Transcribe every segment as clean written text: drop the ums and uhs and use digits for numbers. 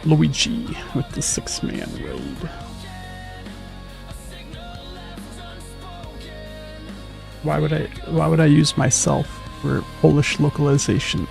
Luigi with the 6-man raid. Why would I use myself for Polish localization?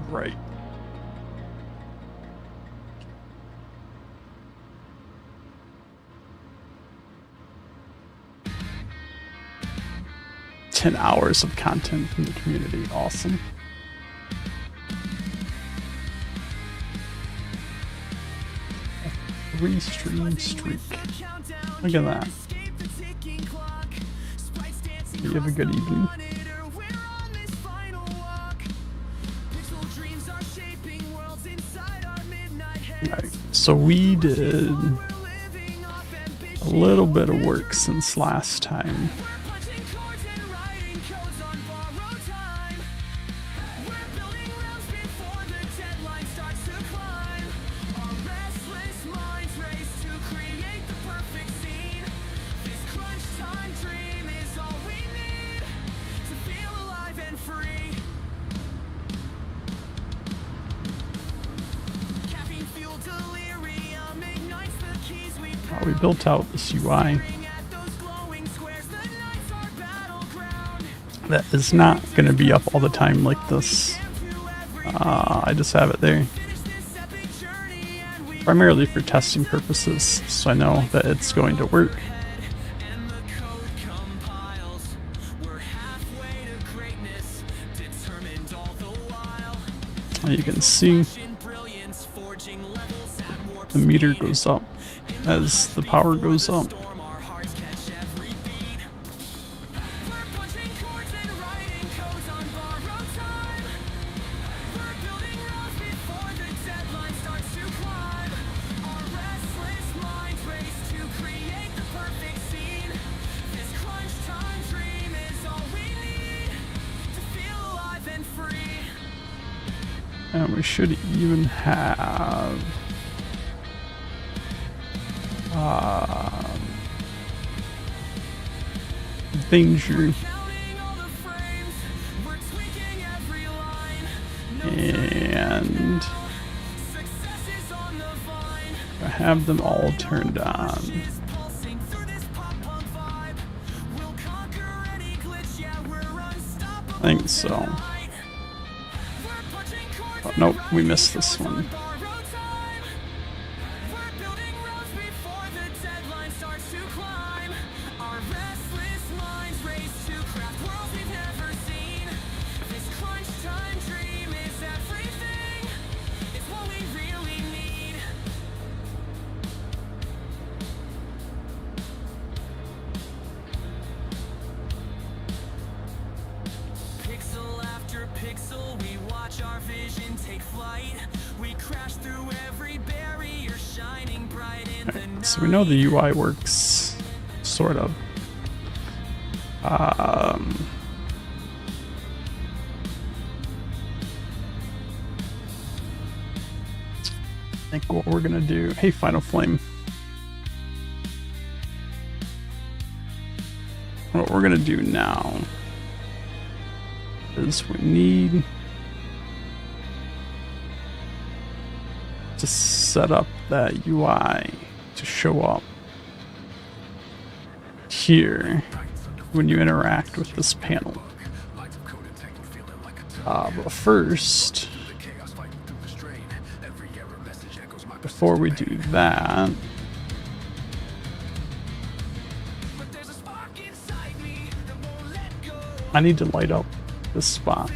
Right. "10 hours of content from the community. Awesome. A 3-stream streak. Look at that. You have a good evening. Alright, so we did a little bit of work since last time. We built out this UI. That is not going to be up all the time like this. I just have it there. Primarily for testing purposes, so I know that it's going to work. And you can see the meter goes up as the power goes up. And we should even have danger and I have them all turned on. I think so. Oh, nope, we missed this one. So we know the UI works, sort of. I think what we're gonna do, hey Final Flame. What we're gonna do now is we need to set up that UI to show up here when you interact with this panel. But first, before we do that, I need to light up this spot.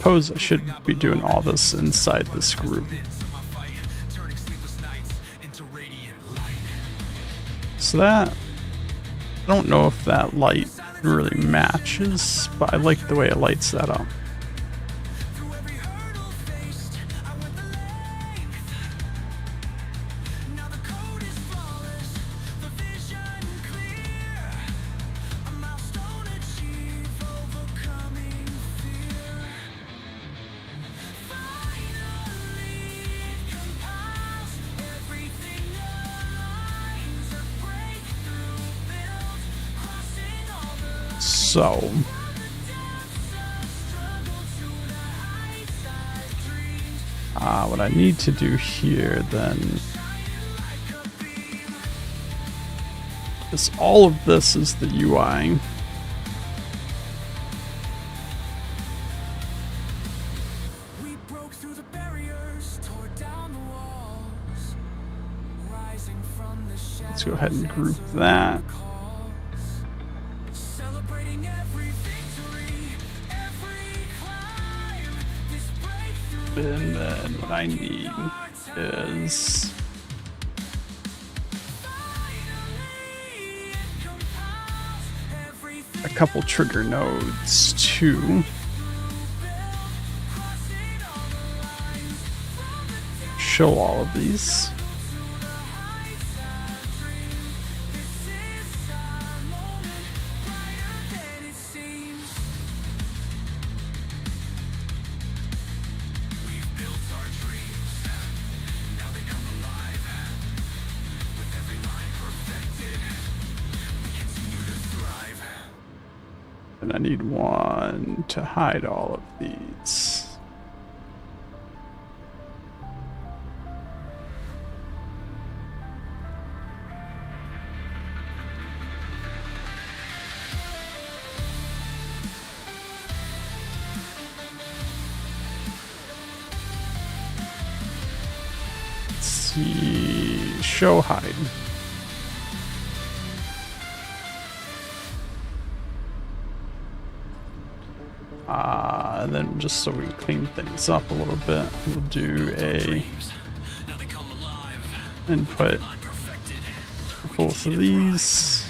suppose I should be doing all this inside this group. So that, I don't know if that light really matches, but I like the way it lights that up. So, what I need to do here then is all of this is the UI. Let's go ahead and group that. And then what I need is a couple trigger nodes to show all of these. And I need one to hide all of these. Let's see, show hide. And then just so we can clean things up a little bit, we'll do a input both of these.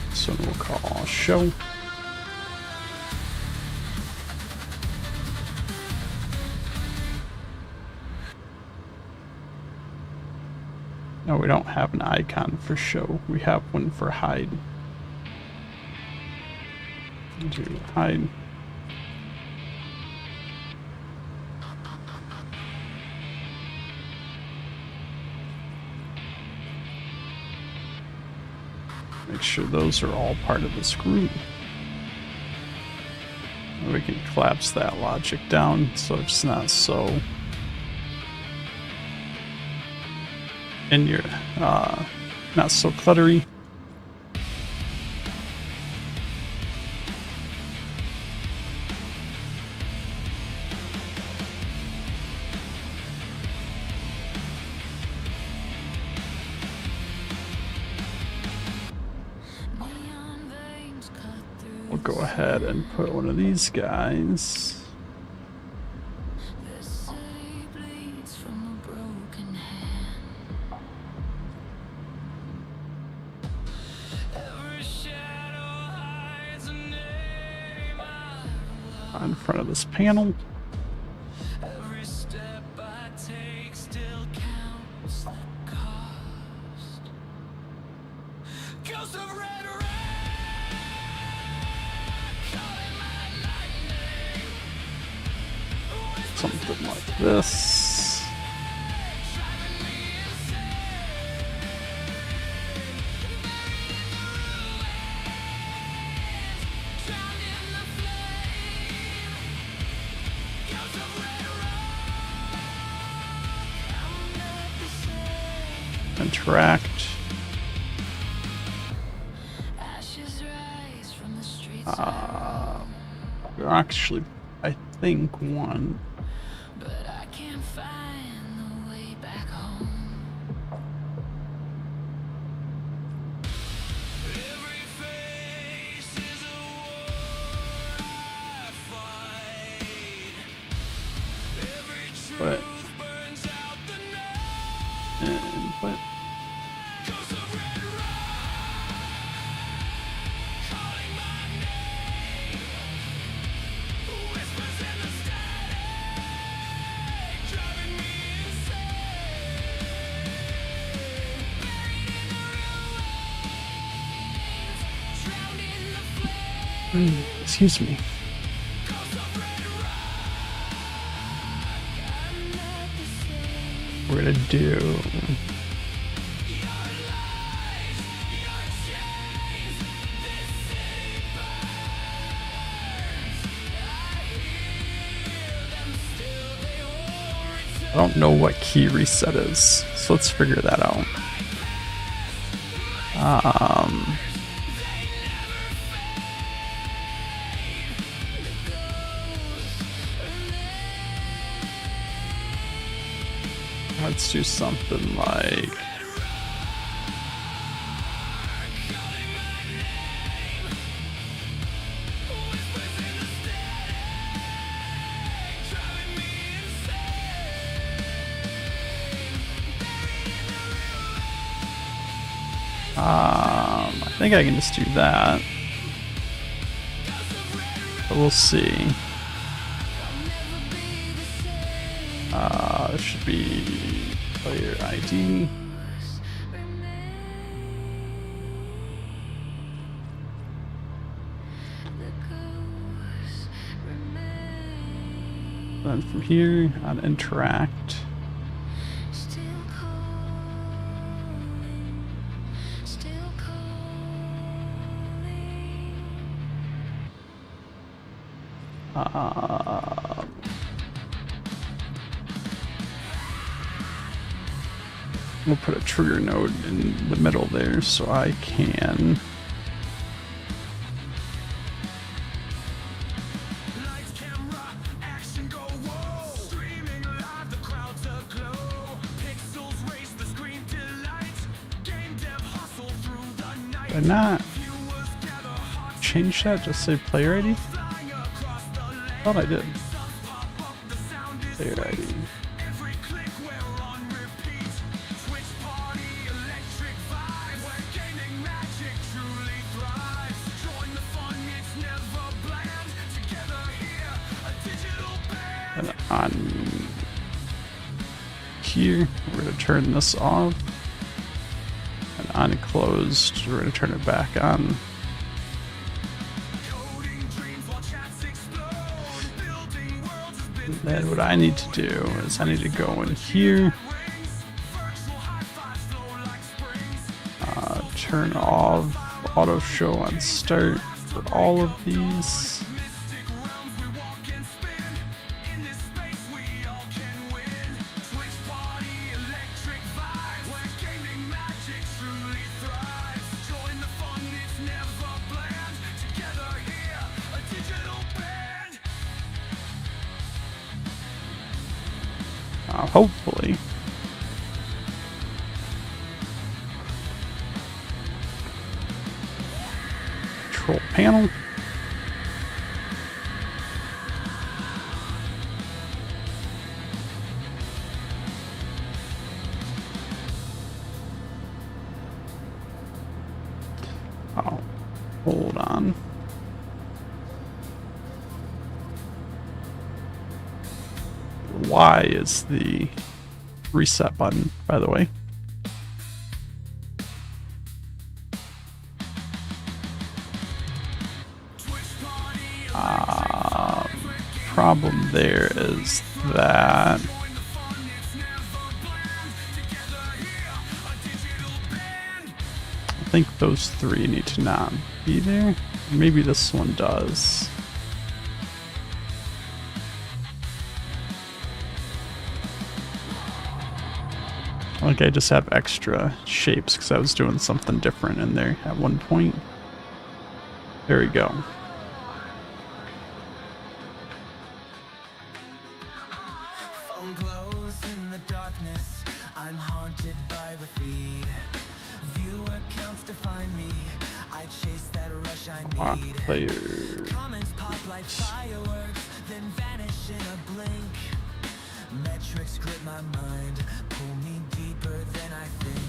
This one we'll call show. No, we don't have an icon for show. We have one for hide. Do hide. Make sure those are all part of this group. And we can collapse that logic down so it's not so in your not so cluttery. We'll go ahead and put one of these guys. In front of this panel. Something like this. Interact. Actually, I think one. But I can't find the way back home. In front What? Excuse me. We're gonna do I don't know what key reset is, so let's figure that out. Let's do something like I think I can just do that, but we'll see. It should be player ID. Then from here on interact. We'll put a trigger node in the middle there so I can Did I not change that? Just say player ID? I thought I did. Player ID. And on here, we're going to turn this off. And on closed, we're going to turn it back on. And then what I need to do is I need to go in here, turn off auto show on start for all of these. Hopefully. Control panel. Oh, hold on. Y is the reset button, by the way. Problem there is that I think those three need to not be there. Maybe this one does. Like I just have extra shapes because I was doing something different in there at one point. There we go. Phone closed in the darkness. I'm haunted by the feed. Viewer counts to find me. I chase that rush I need. Player. Comments pop like fireworks, then vanish in a blink. Metrics grip my mind, pull me deeper than I think.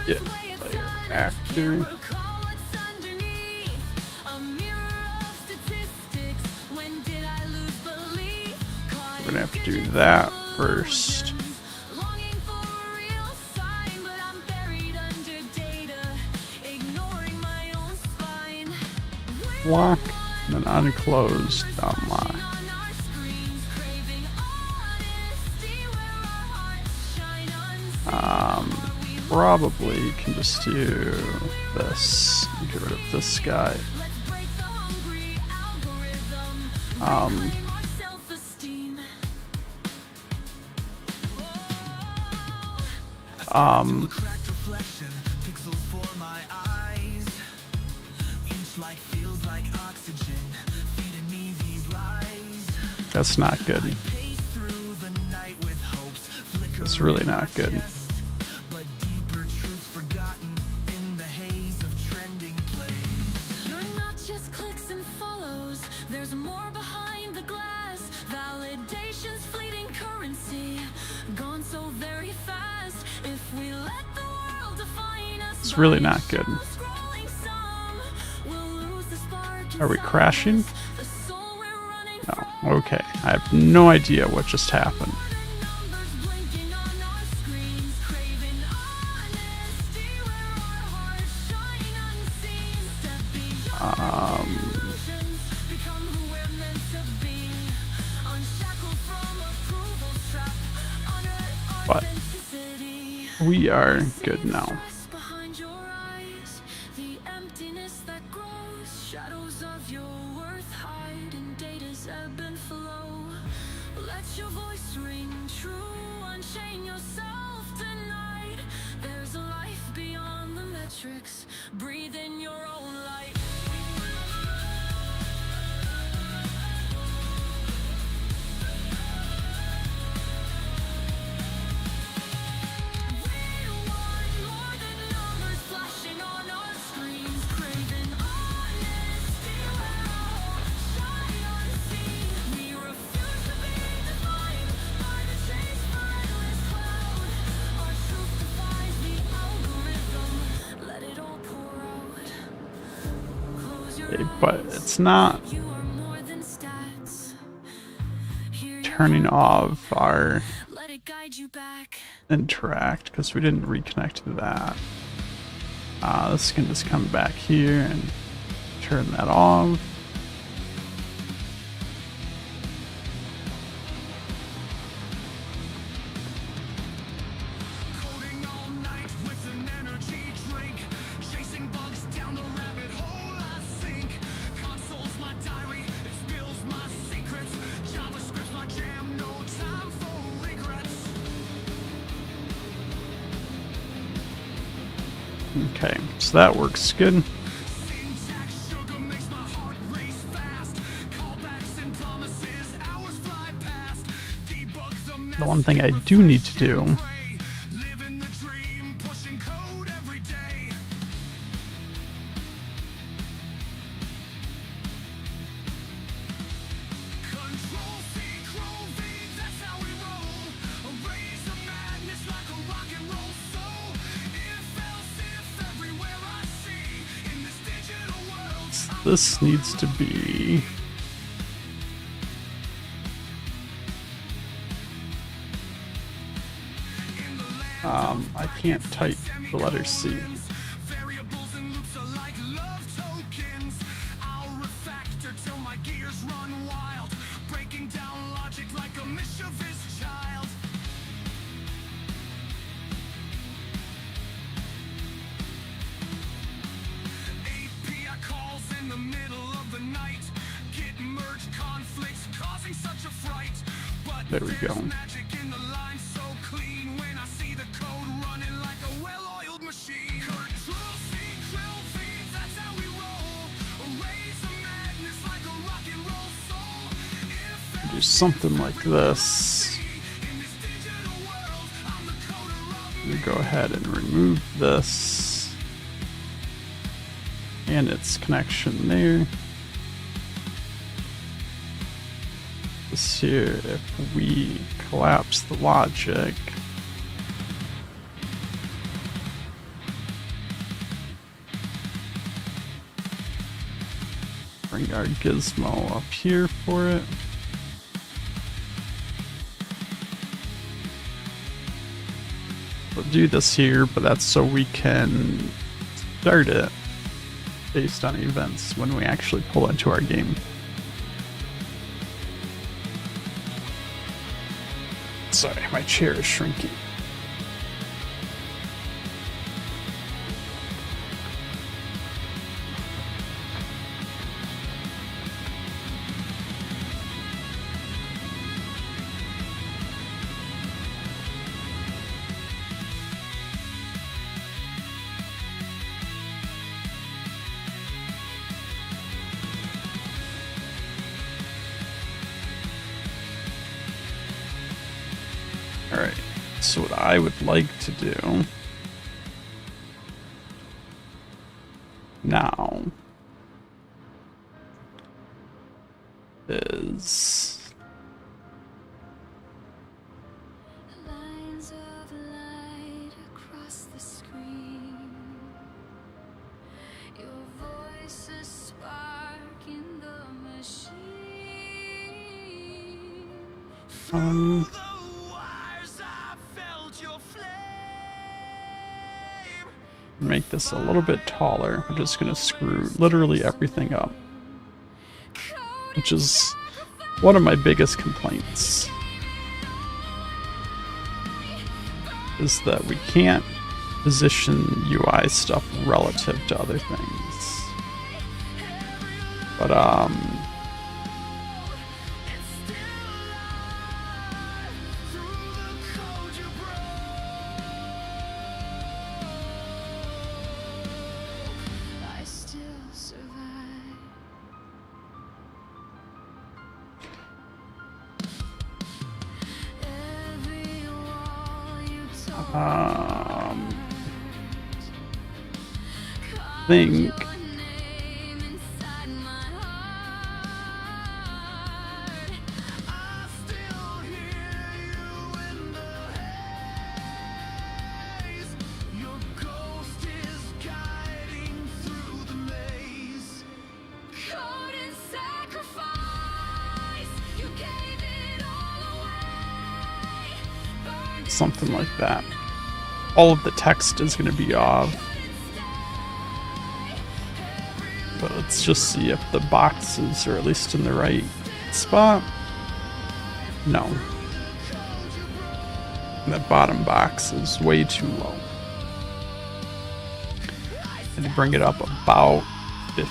Yeah, layer after. We're gonna have to do that first. Lock, and then unclosed, unlock. Probably can just do this. Get rid of this guy. That's not good. That's really not good. It's really not good. Are we crashing? No. Okay. I have no idea what just happened. But we are good now. Breathe in your own light. But it's not turning off our interact because we didn't reconnect to that. This can just come back here and turn that off. Okay, so that works good. The one thing I do need to do this needs to be I can't type the letter C. There we go. Do something like this. We go ahead and remove this and its connection there. This here, if we collapse the logic, bring our gizmo up here for it. We'll do this here, but that's so we can start it based on events when we actually pull into our game. Sorry, my chair is shrinking. Alright, so what I would like to do now is lines of light across the screen. Your voice a spark in the machine. Make this a little bit taller. We're just gonna screw literally everything up, which is one of my biggest complaints, is that we can't position UI stuff relative to other things. But I still survive. Every wall you think your name inside my heart. I still hear you in the haze. Your ghost is guiding through the maze. Caught in sacrifice, you gave it all away. something like that. All of the text is going to be off. But let's just see if the boxes are at least in the right spot. No. That bottom box is way too low. And bring it up about 50.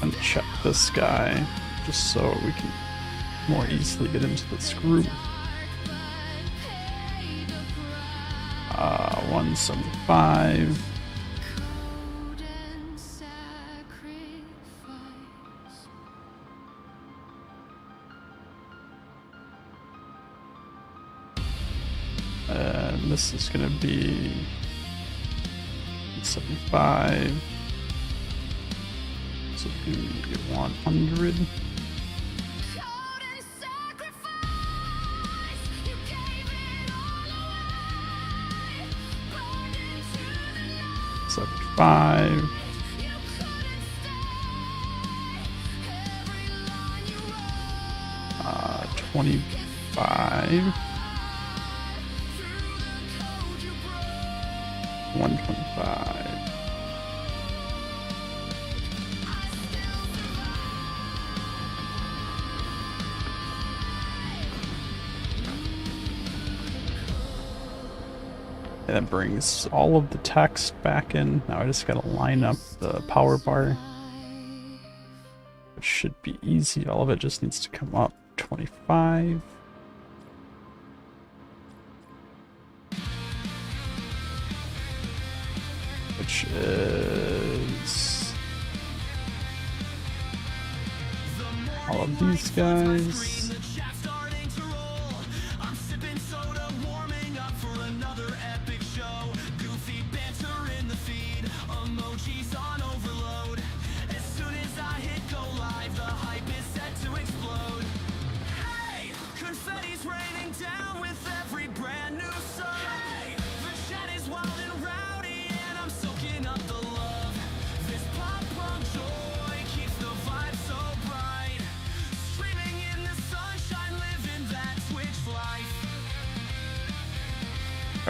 And check this guy just so we can more easily get into this group. 175. And this is going to be 75. So we can get 100. Caught in sacrifice, you gave it all away. Burned into the light, 75. you couldn't stay. Every line you wrote 25. 125. And that brings all of the text back in. Now I just gotta line up the power bar. It should be easy. All of it just needs to come up. 25. Which is all of these guys. Confetti's raining down with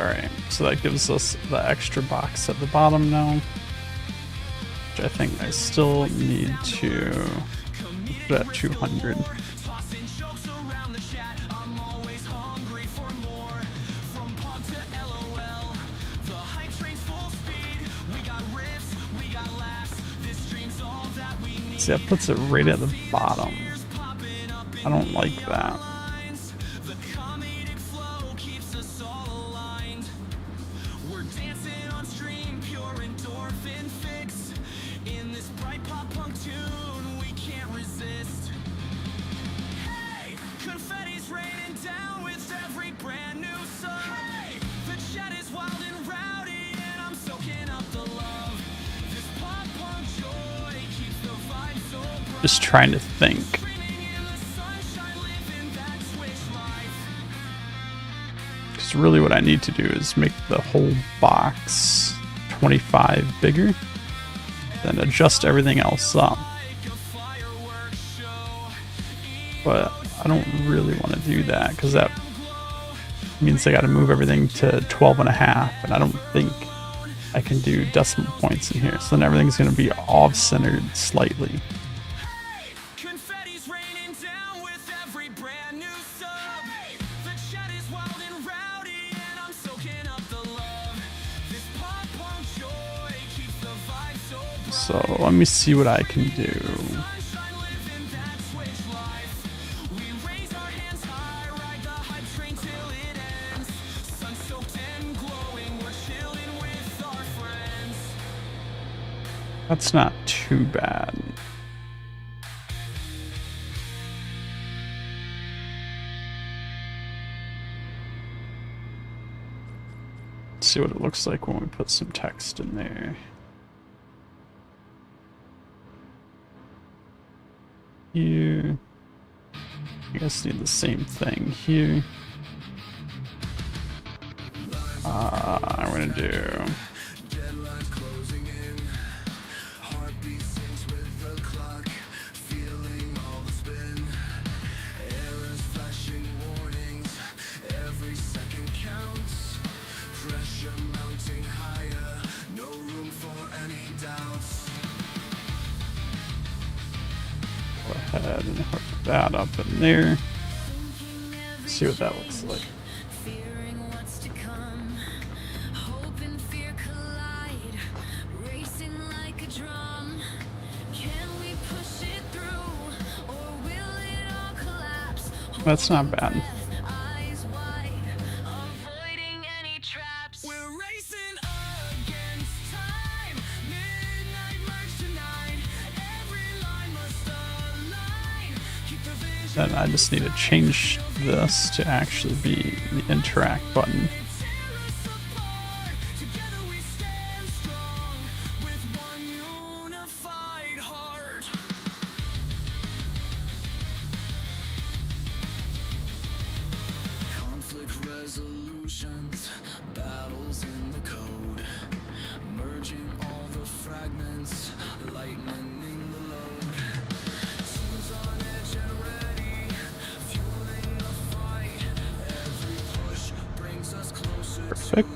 Alright, so that gives us the extra box at the bottom now. Which I think I still need to put at 200. See, that puts it right at the bottom. I don't like that. Just trying to think. Because really what I need to do is make the whole box 25 bigger, then adjust everything else up. But I don't really want to do that because that means I got to move everything to 12 and a half, and I don't think I can do decimal points in here. So then everything's going to be off-centered slightly. So let me see what I can do. That's not too bad. Let's see what it looks like when we put some text in there. Here. I guess need the same thing here. I'm gonna do. Go ahead and hook that up in there. See what that looks like. That's not bad. Then I just need to change this to actually be the interact button. Perfect.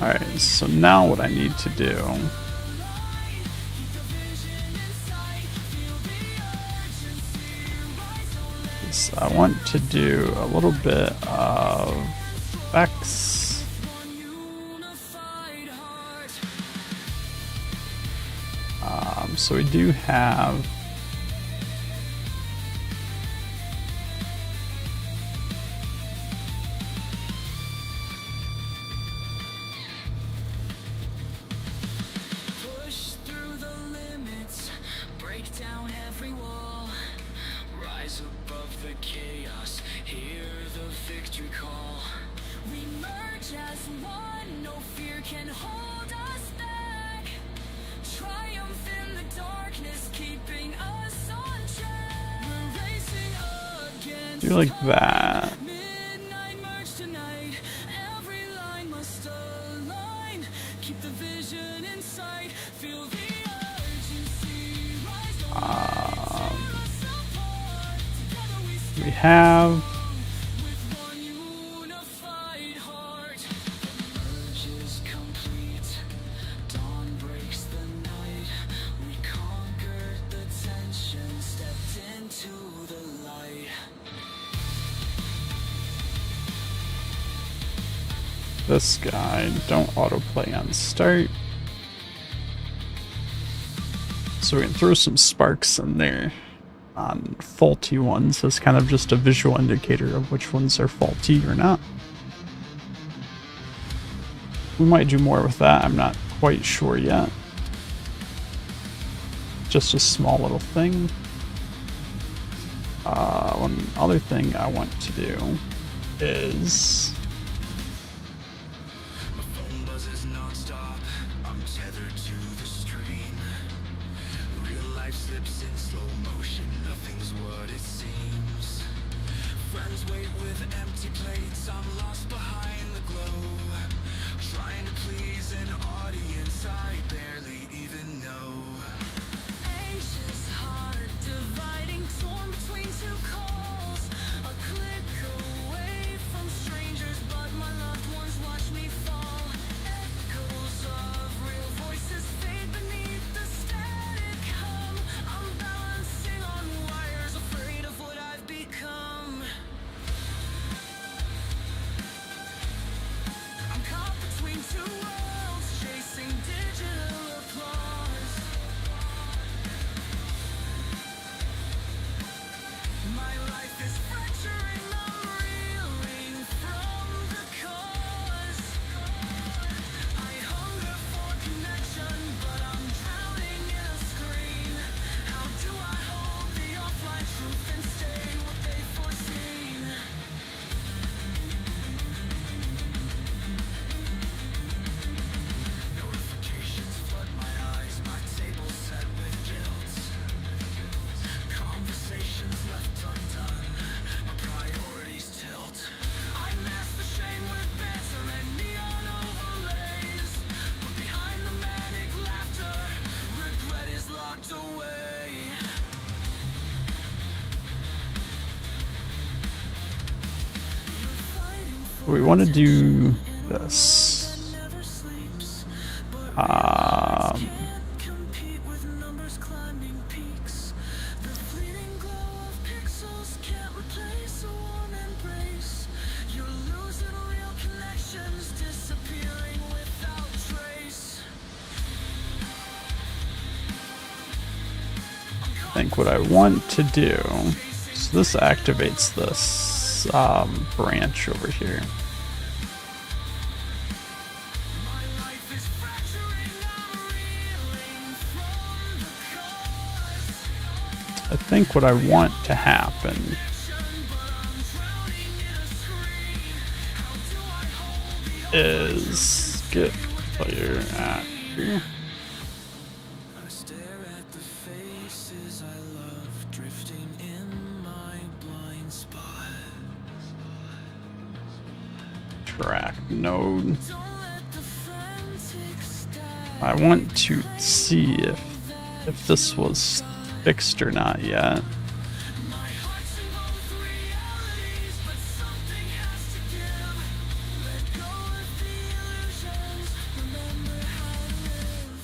Alright, so now what I need to do is I want to do a little bit of effects. So we do have One, no fear can hold us back. in the darkness, keeping us on track. We're racing against Do like that. midnight march tonight. Every line must align. Keep the vision in sight. Feel the urgency rise. Don't let it tear us apart. Together we We stand have with one unified heart. The merge is complete. Dawn breaks the night. We conquered the tension, stepped into the light. this guy. Don't autoplay on start. So we can throw some sparks in there on faulty ones as kind of just a visual indicator of which ones are faulty or not. We might do more with that, I'm not quite sure yet. Just a small little thing. One other thing I want to do is My phone buzzes non-stop. I'm tethered to the stream. Real life slips in slow motion. Nothing's what it seems. Friends wait with empty plates. I'm lost behind the glow. Trying to please an audience I barely even know. Anxious heart dividing, torn between two calls. A click away from strangers, but my loved ones watch me fall. Echoes of real voices fade beneath the static hum. I'm balancing on wires, afraid of what I've become. I'm caught between two worlds, chasing digital applause. My life is fracturing, I'm reeling from the cause. I hunger for connection, but I'm drowning in a screen. How do I hold the offline truth and stay what they've foreseen? Notifications flood my eyes, my table set with guilt. Conversations left undone, my priorities tilt. I mask the shame with banter and neon overlays, but behind the manic laughter, regret is locked away. we want to do this. Never sleeps, but Um, compete with numbers climbing peaks. The fleeting glow of pixels can't replace a warm embrace. You're losing real connections, disappearing without trace. I think what I want to do, so this activates this branch over here. My life is fracturing, I'm reeling from the cause. I think what I want to happen is get player at here. I stare at the faces I love, drifting in my blind spot. Track node. Don't let the frantic stab I want to see if this was fixed or not yet. my heart's in both realities, but something has to give. Let go of the illusions, remember how to live.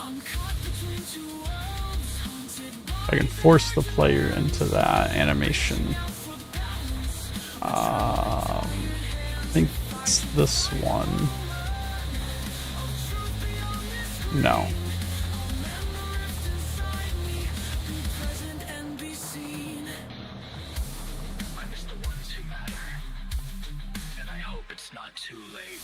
I'm caught between two worlds, haunted by I can force the player into that animation. I think it's this one. No. present and be seen. I miss the ones who matter, and I hope it's not too late.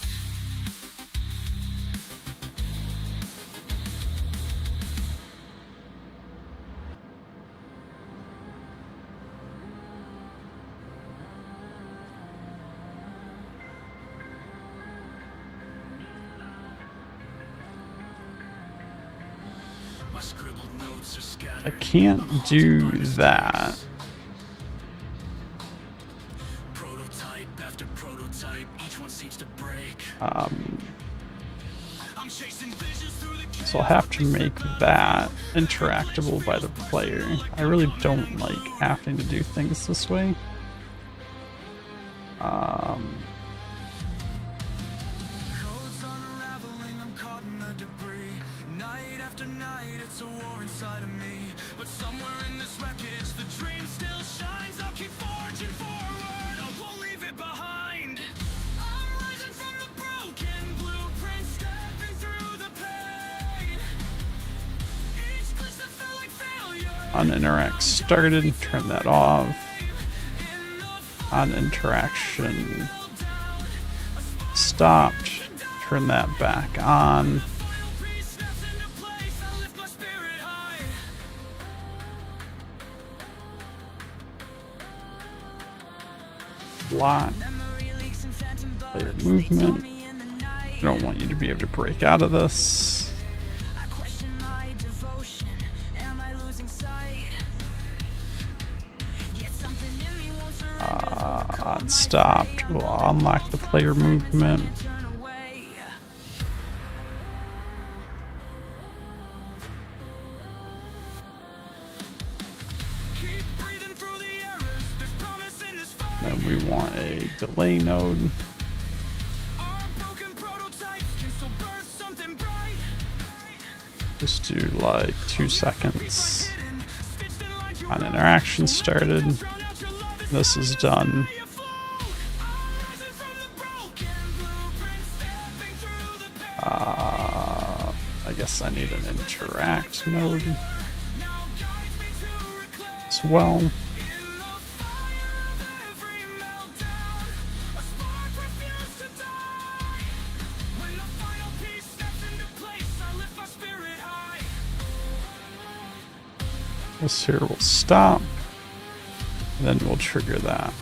I can't do that. Prototype after prototype, each one seems to break. Um, I'm chasing visions through the so I'll have to make that interactable by the player. I really don't like having to do things this way. codes unraveling, I'm caught in the debris. Night after night, it's a war inside of me. But somewhere in this wreckage, the dream still shines. I'll keep forging forward, I won't leave it behind. I'm rising from the broken blueprint, stepping through the pain. Each glitch that felt like failure. On interact started, turn that off. On interaction stopped, turn that back on. Block, player movement. I don't want you to be able to break out of this. On stopped, we'll unlock the player movement. Then we want a delay node. Just do like 2 seconds. On interaction started. This is done. I guess I need an interact node as well. This here will stop, then we'll trigger that.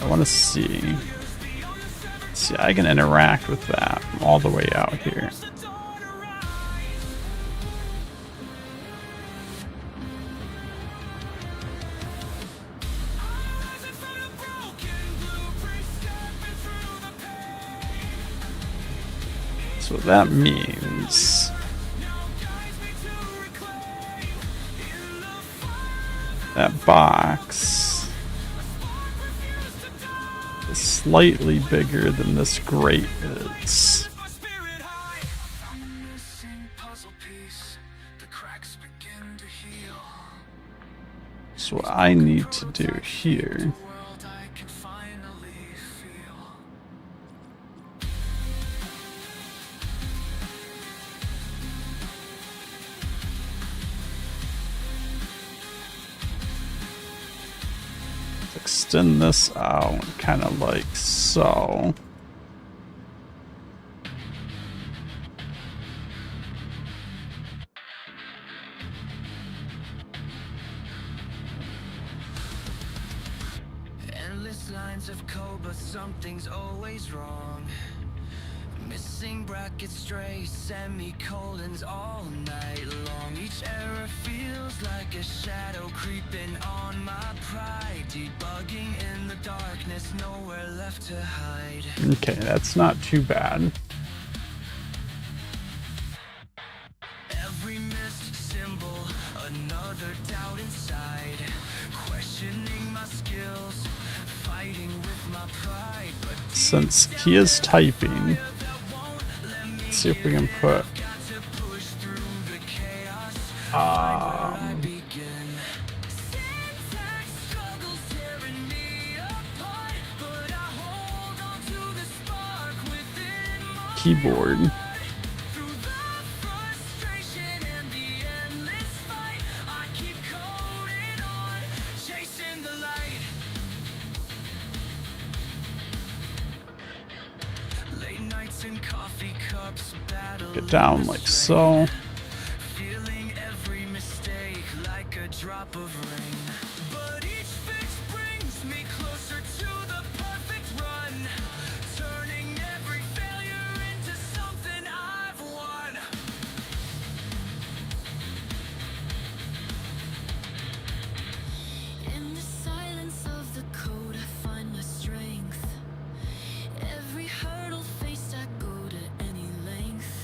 I want to see. See, I can interact with that from all the way out here. So that means that box is slightly bigger than this grate is. So what I need to do here extend this out kind of like so. Endless lines of code, but something's always wrong. Missing brackets, stray semicolons all night long. Each error feels like a shadow creeping on my pride. Debugging in the darkness, nowhere left to hide. Okay, that's not too bad. Every missed symbol, another doubt inside. Questioning my skills, fighting with my pride. But Since he is typing, let's see if we can put keyboard. Get down like so. Feeling every mistake like a drop of rain. But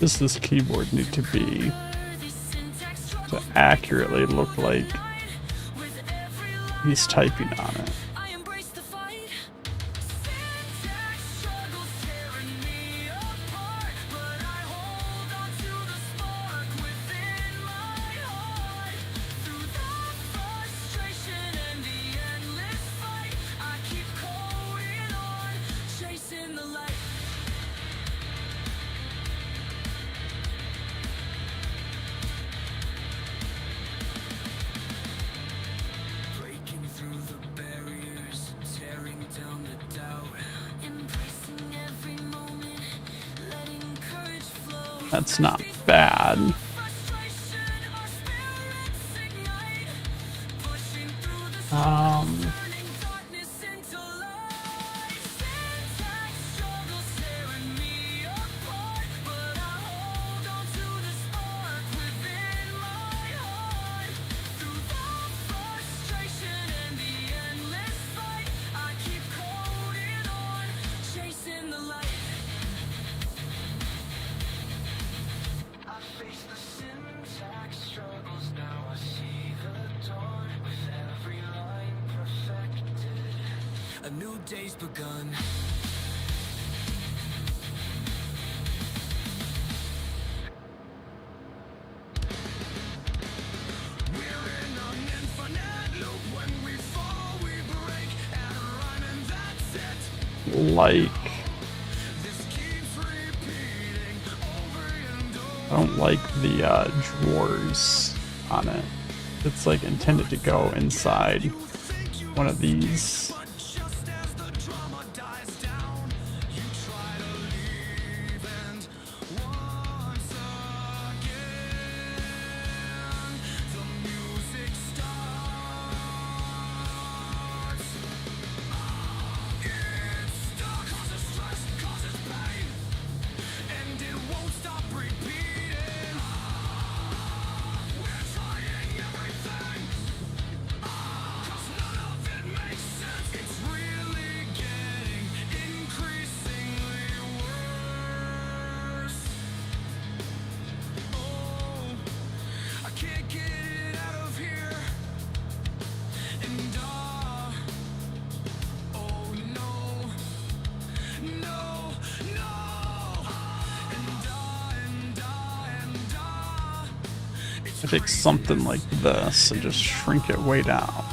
Does this keyboard need to be to accurately look like he's typing on it? I embrace the fight. Syntax struggles tearing me apart, but I hold on to the spark within my heart. Through the frustration and the endless fight, I keep holding on, chasing the light. Breaking through the barriers, tearing down the doubt, embracing every moment, letting courage flow. That's not bad. Frustration, our spirits ignite, pushing through the turning darkness into light. Syntax struggles tearing me apart, but I hold on to the spark within my heart. Through the frustration and the endless fight, I keep holding on, chasing the light. I face the syntax struggles, now I see the dawn with every line perfected. A new day's begun. We're in an infinite loop. When we fall, we break and run, and that's it. Like, This keeps repeating over and over. I don't like the drawers on it. It's like intended to go inside one of these. But just as the drama dies down, you try to leave, and once again, the music starts. It's stuck, causes stress, causes pain, and it won't stop repeating. We're trying everything, 'cause none of it makes sense. It's really getting increasingly worse. Oh, I can't get it out of here. And oh no, no, no. I take something like this and just shrink it way down.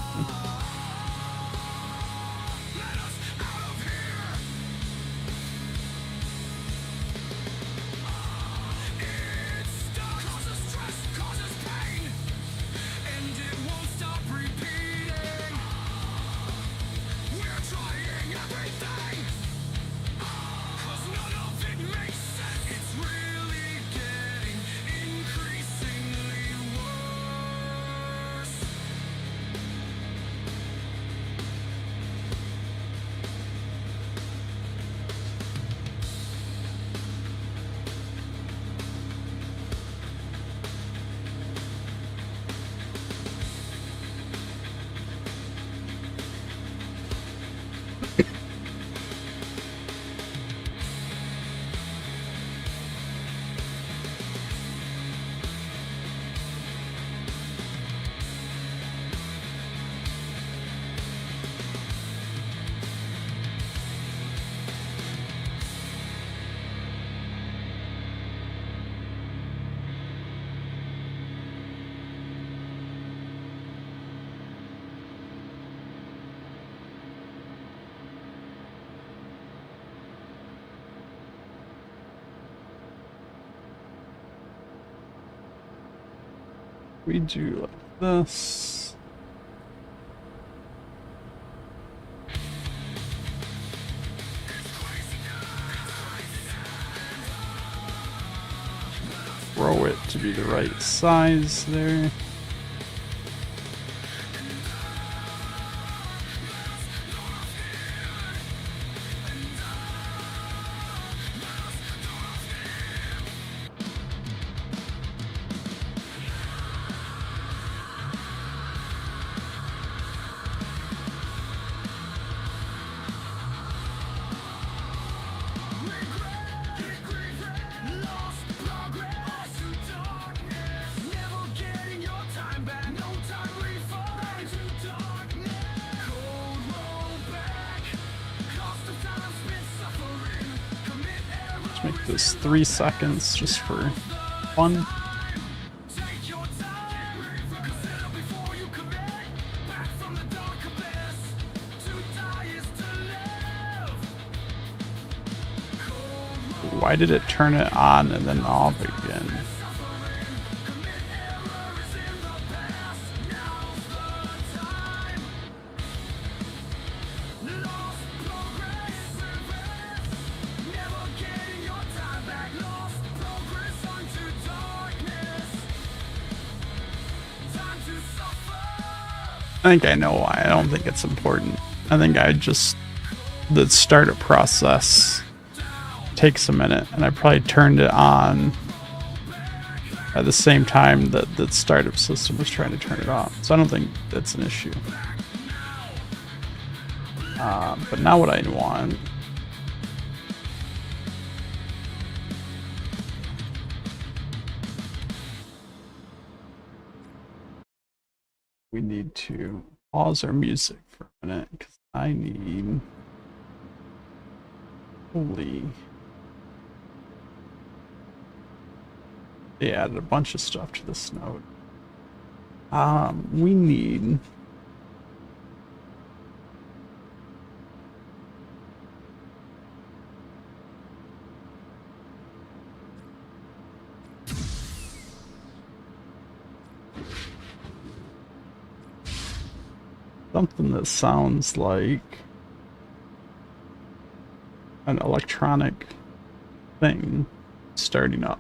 It's stuck, causes stress, causes pain, and it won't stop repeating. We're trying everything, 'cause none of it makes sense. It's really getting increasingly worse. We do like this. Throw it to be the right size there. Lost, Let's make this 3 seconds just for fun. Why did it turn it on and then off again? I think I know why. I don't think it's important. I think the startup process takes a minute, and I probably turned it on at the same time that the startup system was trying to turn it off. So I don't think that's an issue. But now what I want we need to pause our music for a minute because I need they added a bunch of stuff to this node. We need something that sounds like an electronic thing starting up.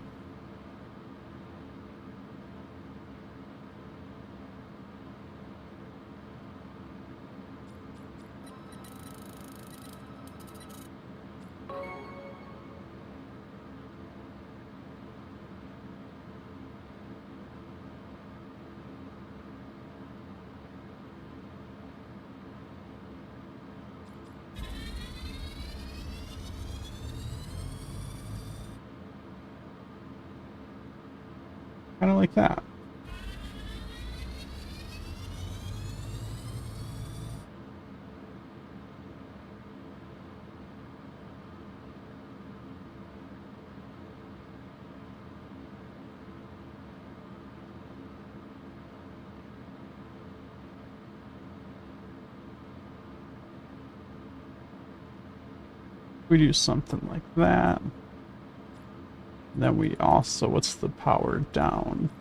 Kind of like that. We do something like that. Then we also, what's the power down?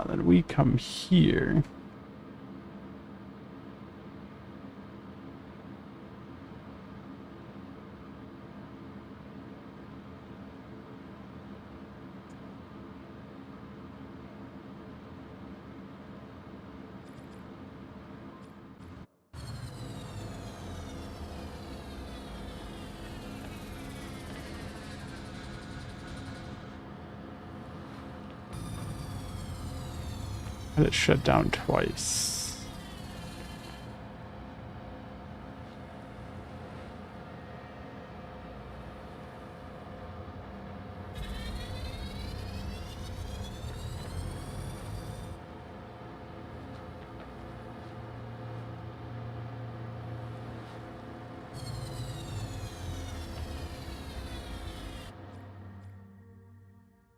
Then we come here. Had it shut down twice.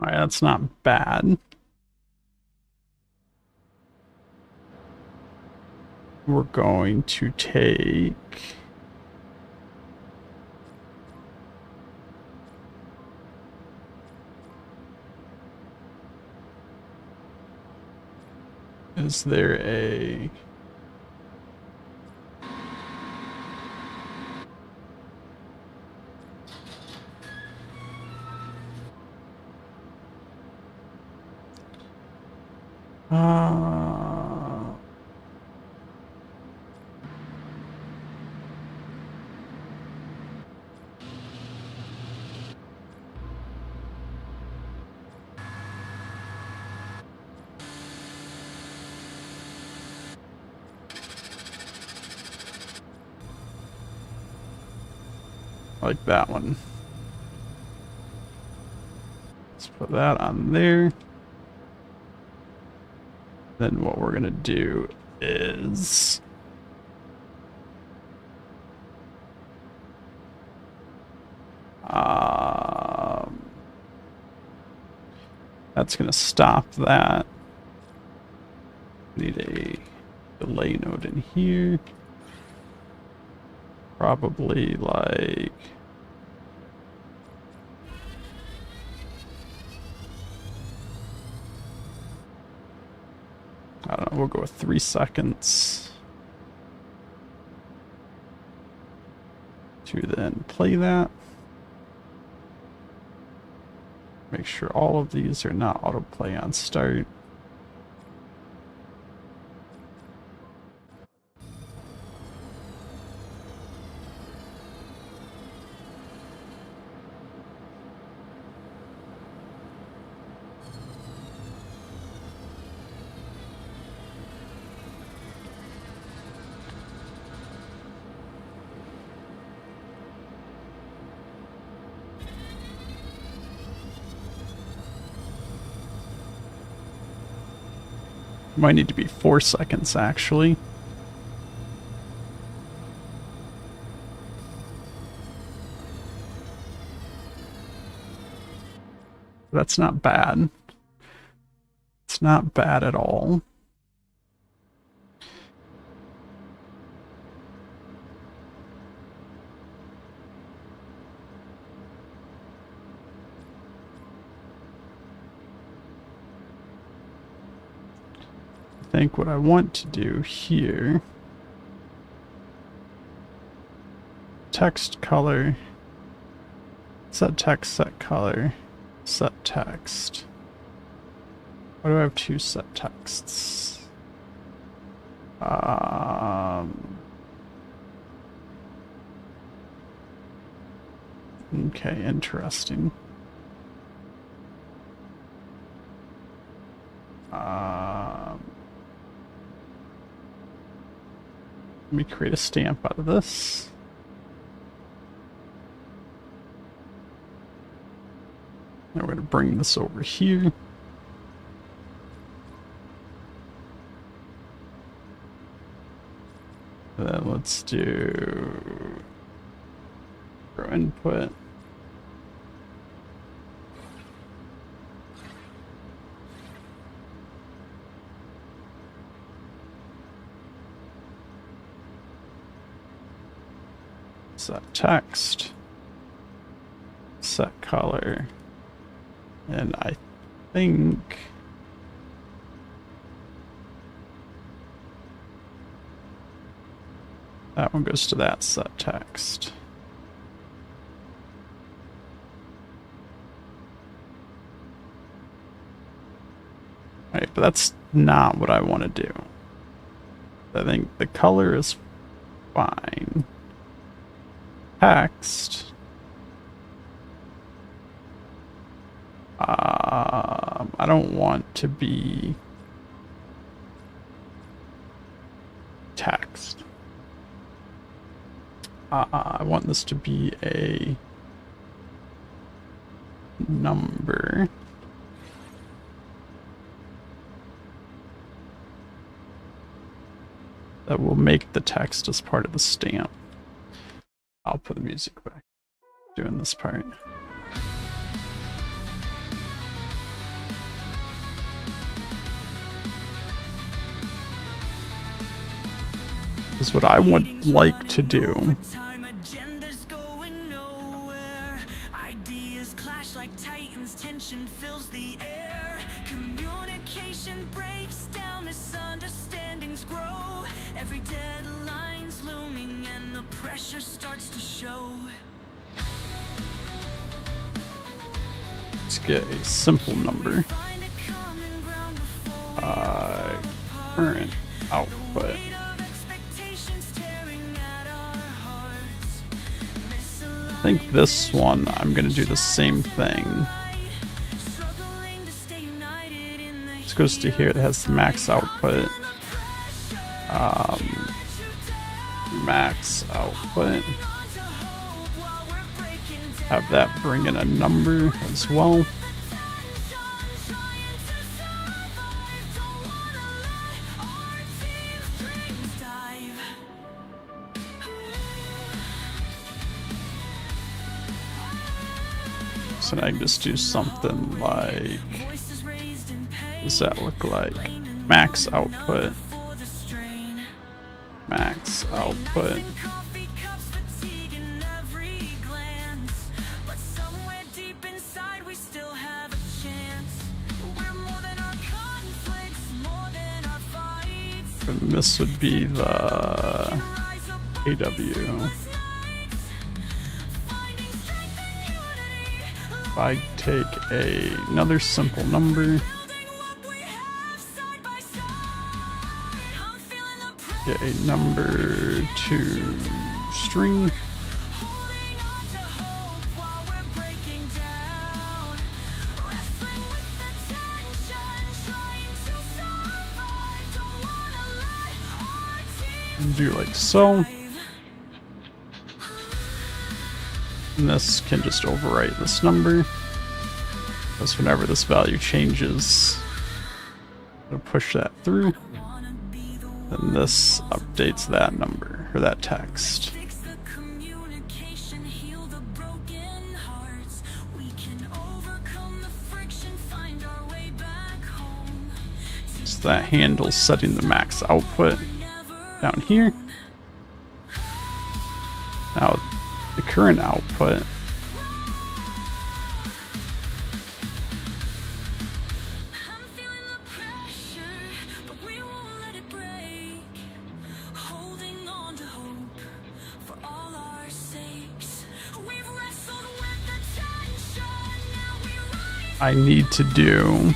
All right, that's not bad. We're going to take is there a like that one. Let's Put that on there. Then what we're gonna do is that's gonna stop that. Need a delay node in here. Probably like I don't know, we'll go with 3 seconds to then play that. Make sure all of these are not autoplay on start. Might need to be 4 seconds actually. That's not bad. It's not bad at all. I think what I want to do here, text color, set text, set color, set text. Why do I have 2 set texts? Okay, interesting. Let me create a stamp out of this. Now we're going to bring this over here. And then let's do throw input. Set text, set color, and I think that one goes to that set text. Right, but that's not what I want to do. I think the color is fine. Text. I don't want to be text. I want this to be a number. That will make the text as part of the stamp. I'll put the music back. Doing this part. Is what I would like to do. Ideas clash like titans, tension fills the air. Communication breaks down, misunderstandings grow. Every deadline's looming and the pressure starts to show. Let's get a simple number. Current output. I think this one, I'm going to do the same thing. This goes to here, it has the max output. Max output. Have that bring in a number as well. So now I can just do something like, what does that look like? Max output. Max output. And this would be the AW. If I take another simple number, get a number to string, and do like so. And this can just overwrite this number, because whenever this value changes, it'll push that through. Then this updates that number, or that text. So that handles setting the max output down here. Now, the current output I need to do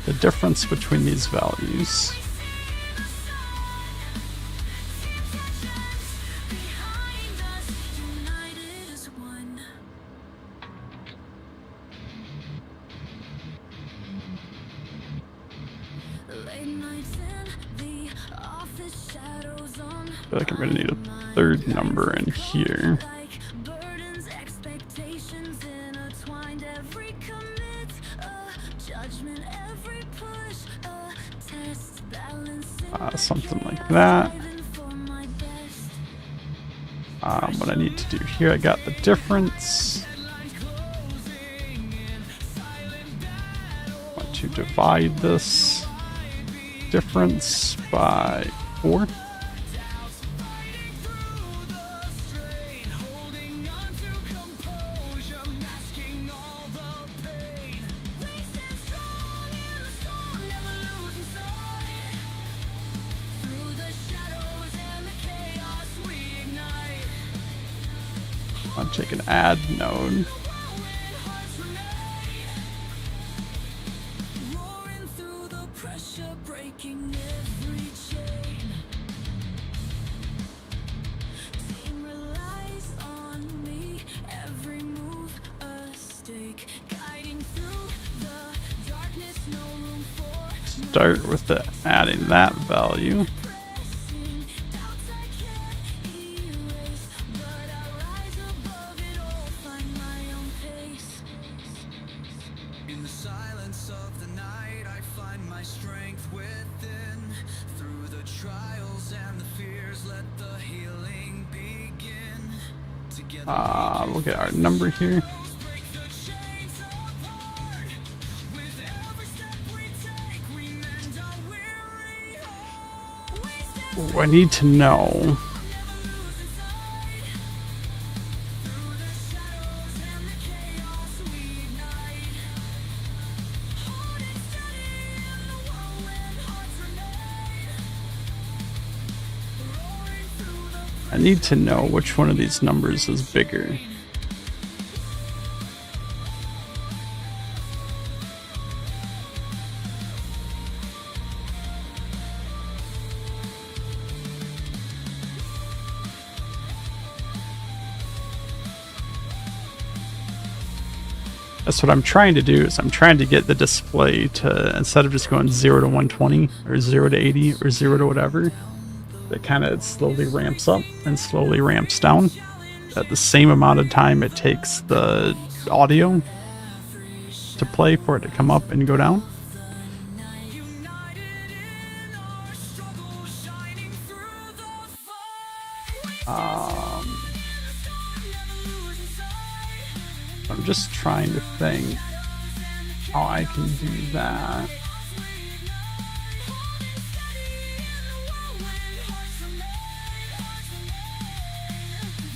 the difference between these values. I feel like I'm gonna need a third number in here. Something like that. What I need to do here, I got the difference. I want to divide this difference by 4. I'll take an add node. Start with the adding that value. In the silence of the night, I find my strength within. Through the trials and the fears, let the healing begin. Together, Look at our number here. Ooh, I need to know which one of these numbers is bigger. That's what I'm trying to do, is I'm trying to get the display to, instead of just going 0 to 120 or 0 to 80 or 0 to whatever, that kind of slowly ramps up and slowly ramps down at the same amount of time it takes the audio to play for it to come up and go down. I'm just trying to think how I can do that.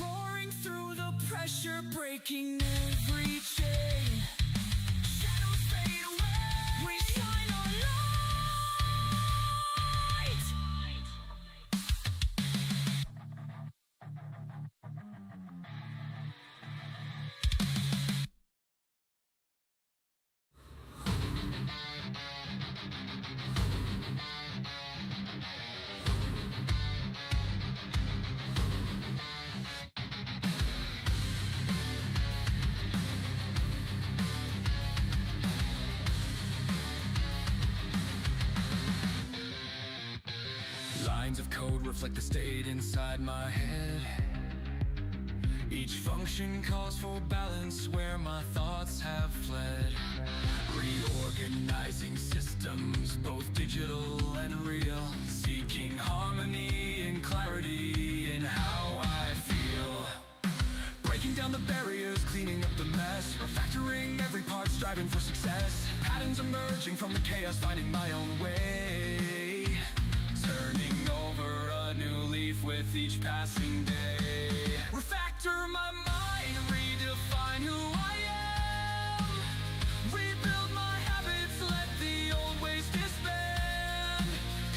Roaring through the pressure, breaking every chain. Shadows fade away. We shine our light. Lines of code reflect the state inside my head. Each function calls for balance where my thoughts have fled. Reorganizing systems, both digital and real. Seeking harmony and clarity in how I feel. Breaking down the barriers, cleaning up the mess. Refactoring every part, striving for success. Patterns emerging from the chaos, finding my own way. Turning over a new leaf with each passing day. Refactor my mind, redefine who I am. Rebuild my habits, let the old ways disband.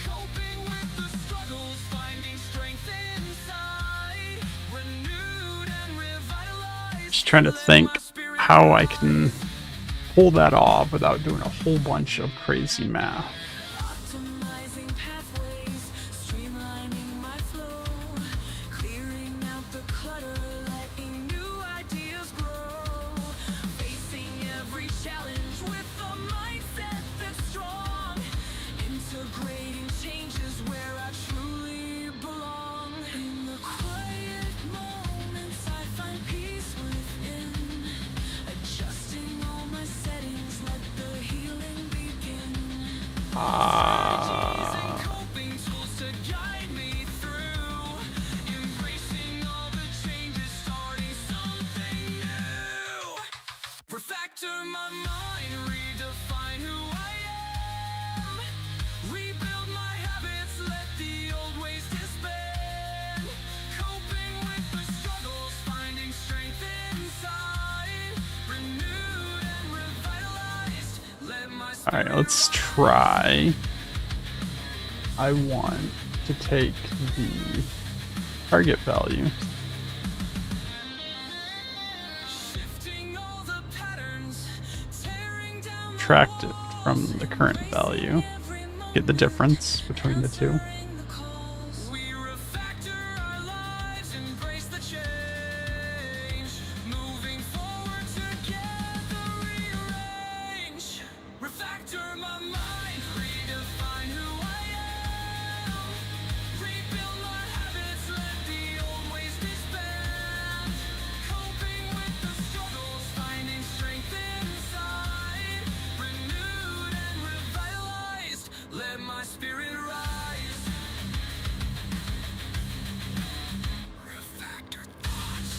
Coping with the struggles, finding strength inside. Renewed and revitalized. Just trying to think how I can pull that off without doing a whole bunch of crazy math. Optimizing pathways, streamlining my flow, clearing out the clutter, letting new ideas grow, facing every challenge with a mindset that's strong, integrating changes where I truly belong. In the quiet moments I find peace within, adjusting all my settings, let the healing begin. Coping tools to guide me through, embracing all the changes, starting something new. Refactor my mind, redefine who I am. Rebuild my habits, let the old ways disband. Coping with the struggles, finding strength inside. Renewed and revitalized, let my All right, let's try. I want to take the target value, shifting all the patterns, tearing down the subtract it from the current value, every moment. get the difference between the two. We refactor our lives, embrace the change, moving forward together, rearrange. Refactor my mind, redefine who I am. Rebuild my habits, let the old ways disband. Coping with the struggles, finding strength inside. Renewed and revitalized, let my spirit rise. Refactor thoughts.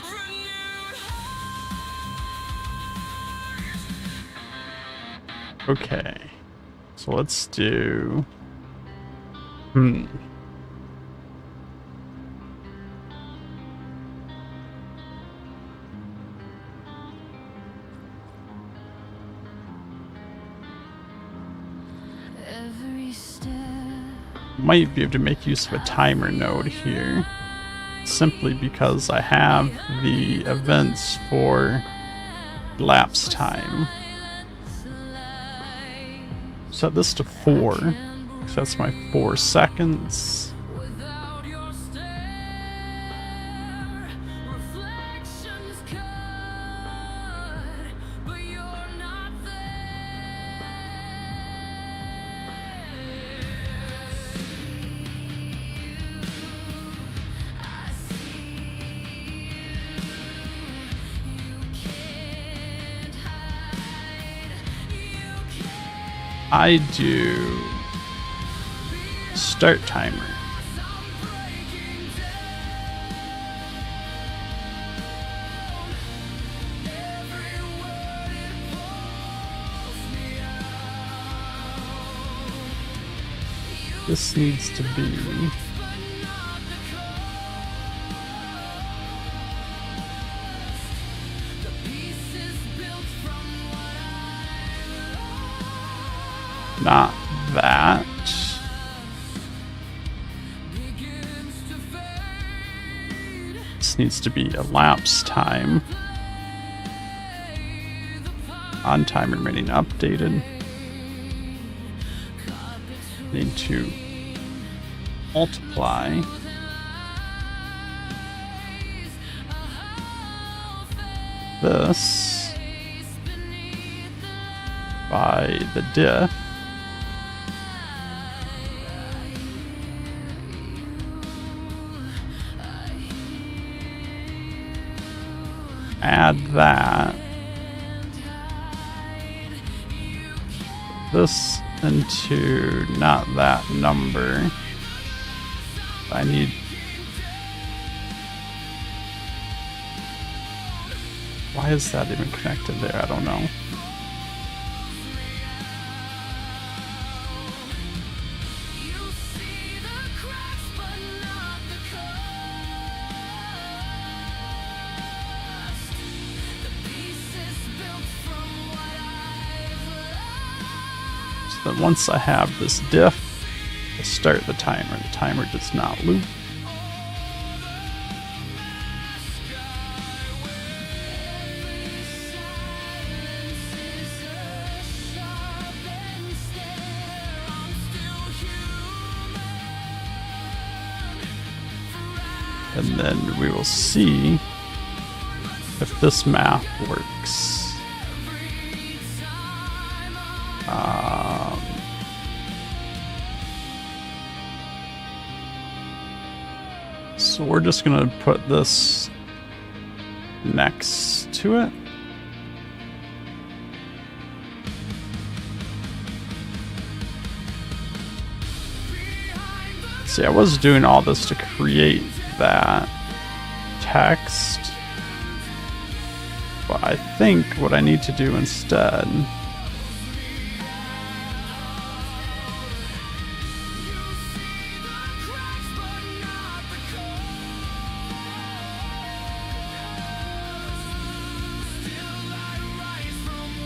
Renewed heart. Okay, so let's do. Every step. Might be able to make use of a timer node here, simply because I have the events for lapse time. Set this to 4, because that's my 4 seconds. Without your stare, reflections cut, but you're not there. I see you can't hide, you can't I do be Start timer. This needs to be not that. This needs to be elapsed time. On time remaining updated. Need to multiply this by the diff. Add that. This into not that number. I need why is that even connected there? I don't know. But once I have this diff, I start the timer. The timer does not loop. And then we will see if this math works. So we're just gonna put this next to it. See, I was doing all this to create that text, but I think what I need to do instead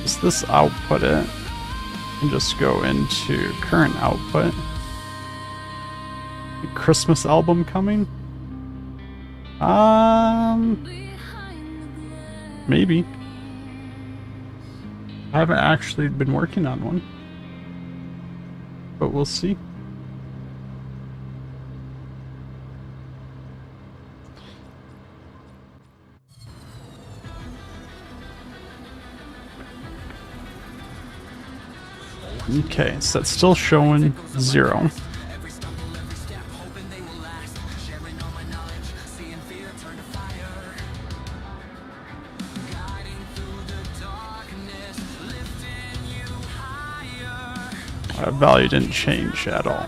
is this output it and just go into current output. The Christmas album coming? Maybe. I haven't actually been working on one, but we'll see. Okay, so that's still showing 0. Our value didn't change at all.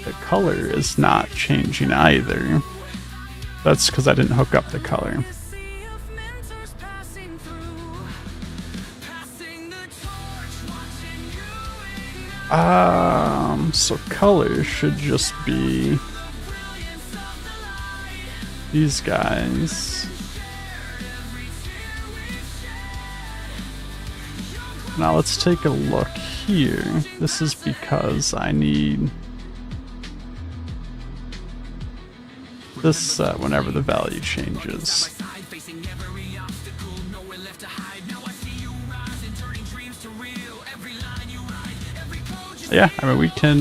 The color is not changing either. That's because I didn't hook up the color. So color should just be these guys. Now let's take a look here. This is because I need this set whenever the value changes. Yeah, I mean we can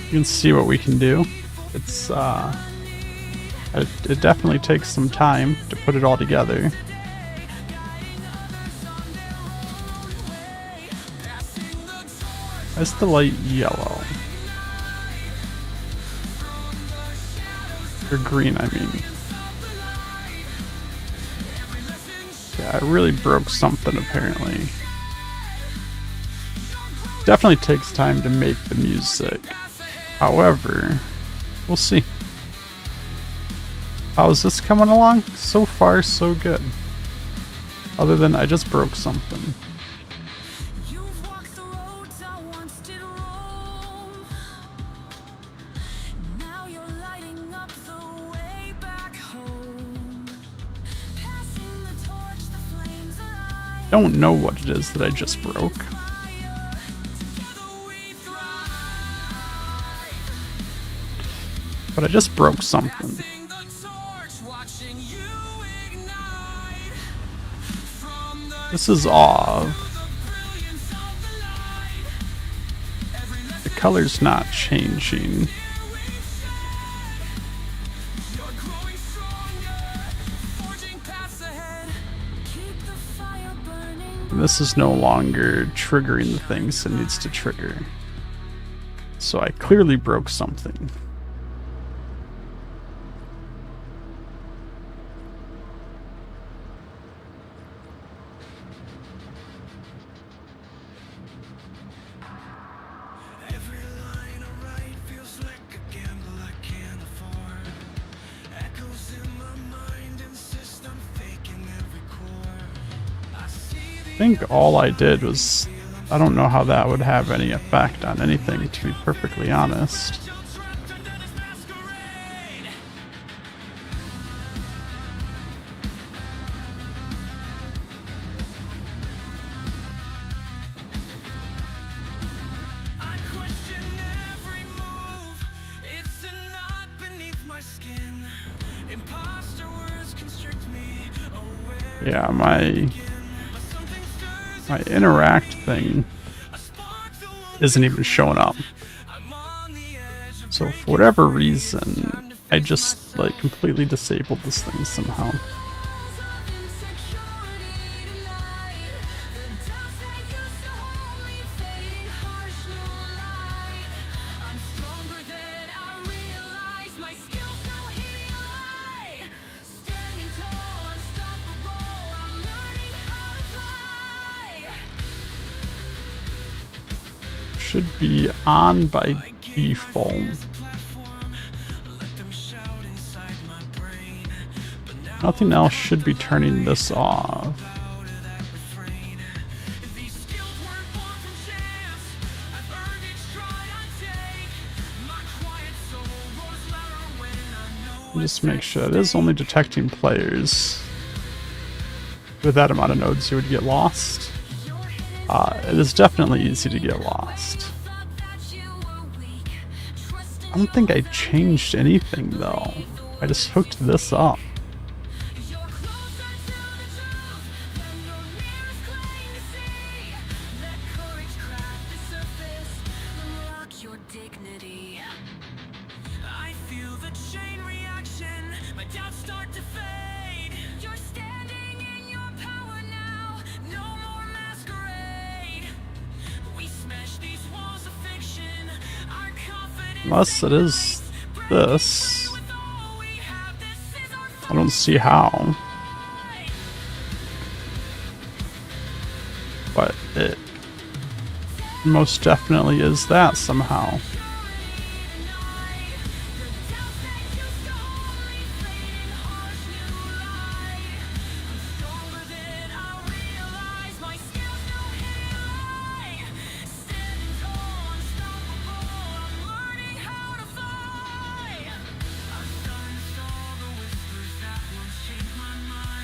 you can see what we can do. It's it definitely takes some time to put it all together. Why's the light yellow? Or green, I mean. Yeah, I really broke something apparently. Definitely takes time to make the music. However, we'll see. How's this coming along? So far, so good. Other than I just broke something. You've walked the roads I once did roam. Now you're lighting up the way back home. Passing the torch, the flames alive. Don't know what it is that I just broke. Together we thrive. But I just broke something. Passing the torch, watching you ignite. From the This is off. brilliance of the light. Every The lesson color's not changing. we shine. You're growing stronger, forging paths ahead. Keep the fire burning. And this is no longer triggering the things it needs to trigger. So I clearly broke something. Every line I write feels like a gamble I can't afford. Echoes in my mind insist I'm faking every chord. I see I think all I did was, I don't know how that would have any effect on anything, to be perfectly honest. You're trapped under this masquerade. I question every move. It's a knot beneath my skin. Imposter words constrict me. Aware Yeah, my but something stirs my interact thing a spark that won't. isn't even showing up. I'm on the edge of So for whatever reason, I just like completely disabled this thing somehow. Should be on by default. Nothing else should be turning this off. Just make sure it is only detecting players. With that amount of nodes, you would get lost. It is definitely easy to get lost. I don't think I changed anything though. I just hooked this up. I feel the chain reaction, my doubts start to fade. You're standing in your power now, no more masquerade. We smash these walls of fiction, our confidence. Unless it is this. With all we have, this is our I don't see how. fight. But it most definitely is that somehow.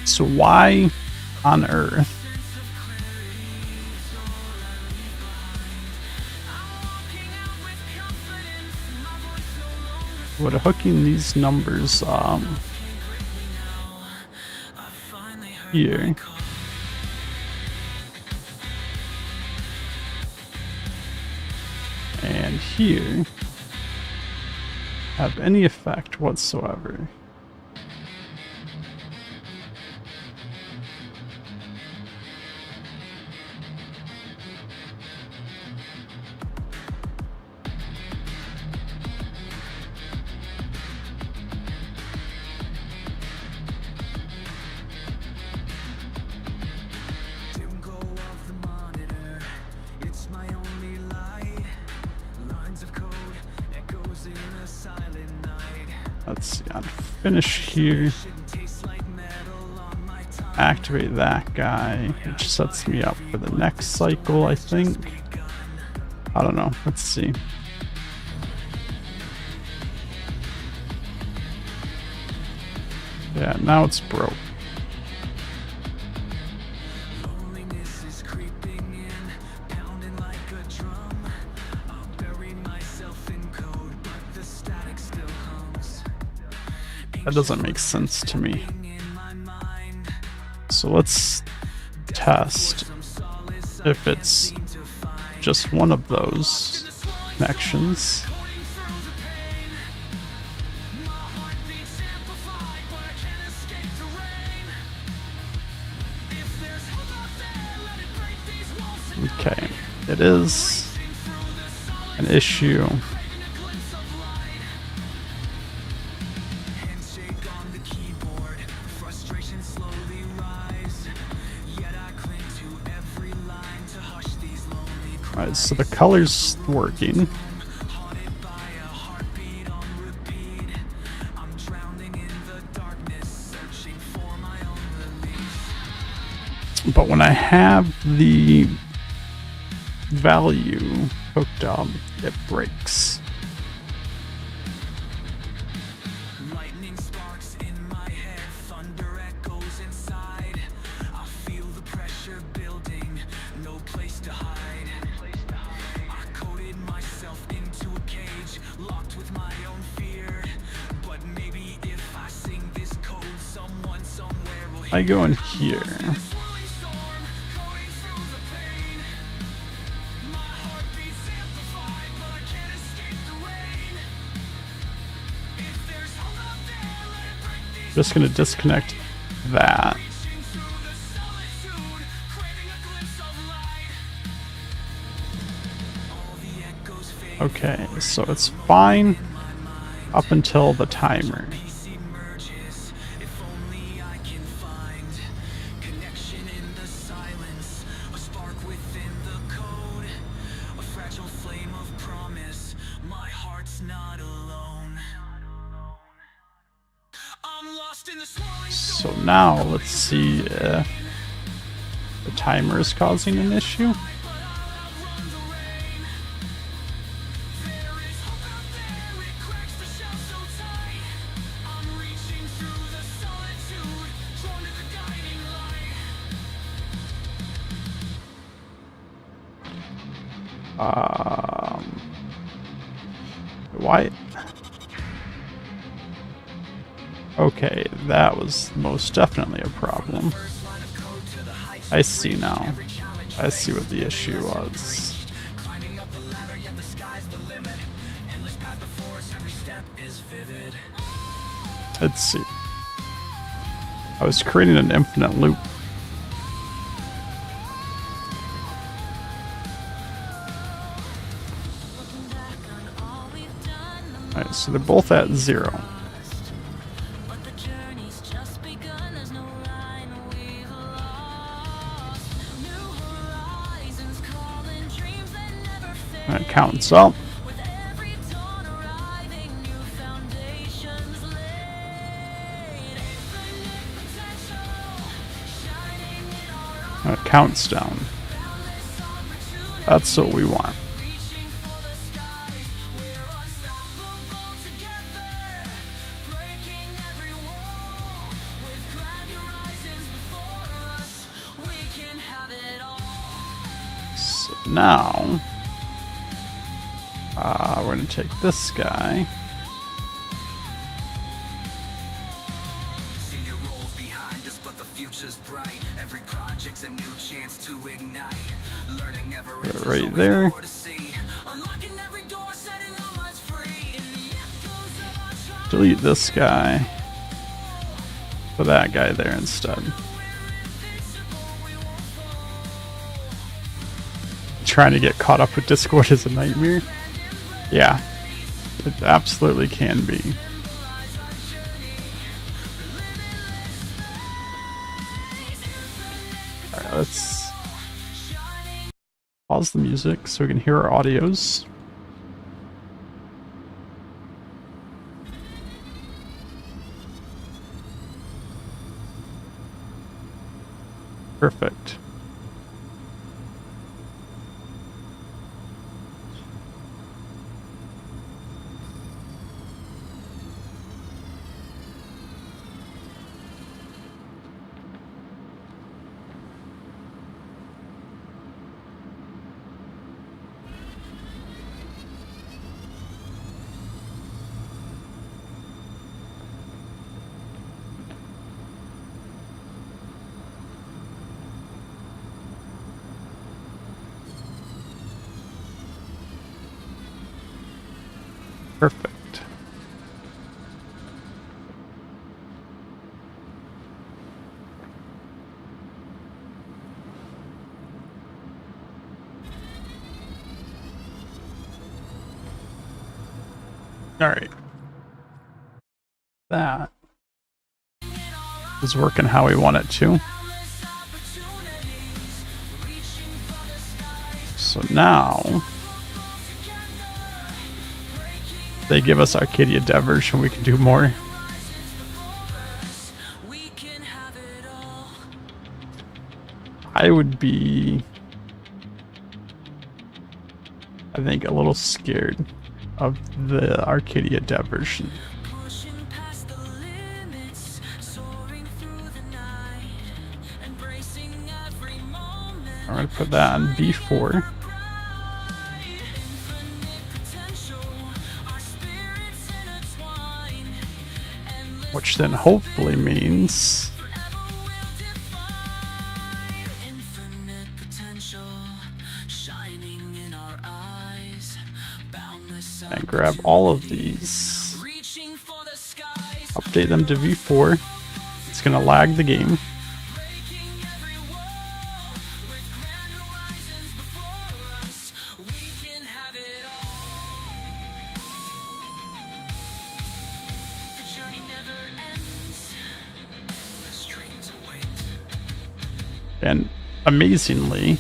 So why on earth would hooking these numbers here and here have any effect whatsoever? Let's see, on finish here. Activate that guy, which sets me up for the next cycle, I think. I don't know. Let's see. Yeah, now it's broke. That doesn't make sense to me. So let's test if it's just one of those connections. Okay, it is an issue. Alright, so the color's working. But when I have the value hooked up, it breaks. Lightning sparks in my head, thunder echoes inside. I feel the pressure building, no place to hide. I coded myself into a cage, locked with my own fear. But maybe if I sing this code, someone somewhere will hear. I go in here. Just gonna disconnect that. Okay, so it's fine up until the timer. So now let's see if the timer is causing an issue. Why? Okay, that was most definitely a problem. I see now. I see what the issue was. Let's see. I was creating an infinite loop. Alright, so they're both at 0. That counts up. That counts down. That's what we want. So now we're going to take this guy. Put it right there. Delete this guy. Put that guy there instead. Trying to get caught up with Discord is a nightmare. Yeah, it absolutely can be. Alright, let's pause the music so we can hear our audios. Perfect. Perfect. All right. That is working how we want it to. So now they give us Arcadia Dev version, we can do more. I would be, I think, a little scared of the Arcadia Dev version. I'm going to put that on B4. Which then hopefully means and grab all of these, update them to V4. It's going to lag the game. And amazingly,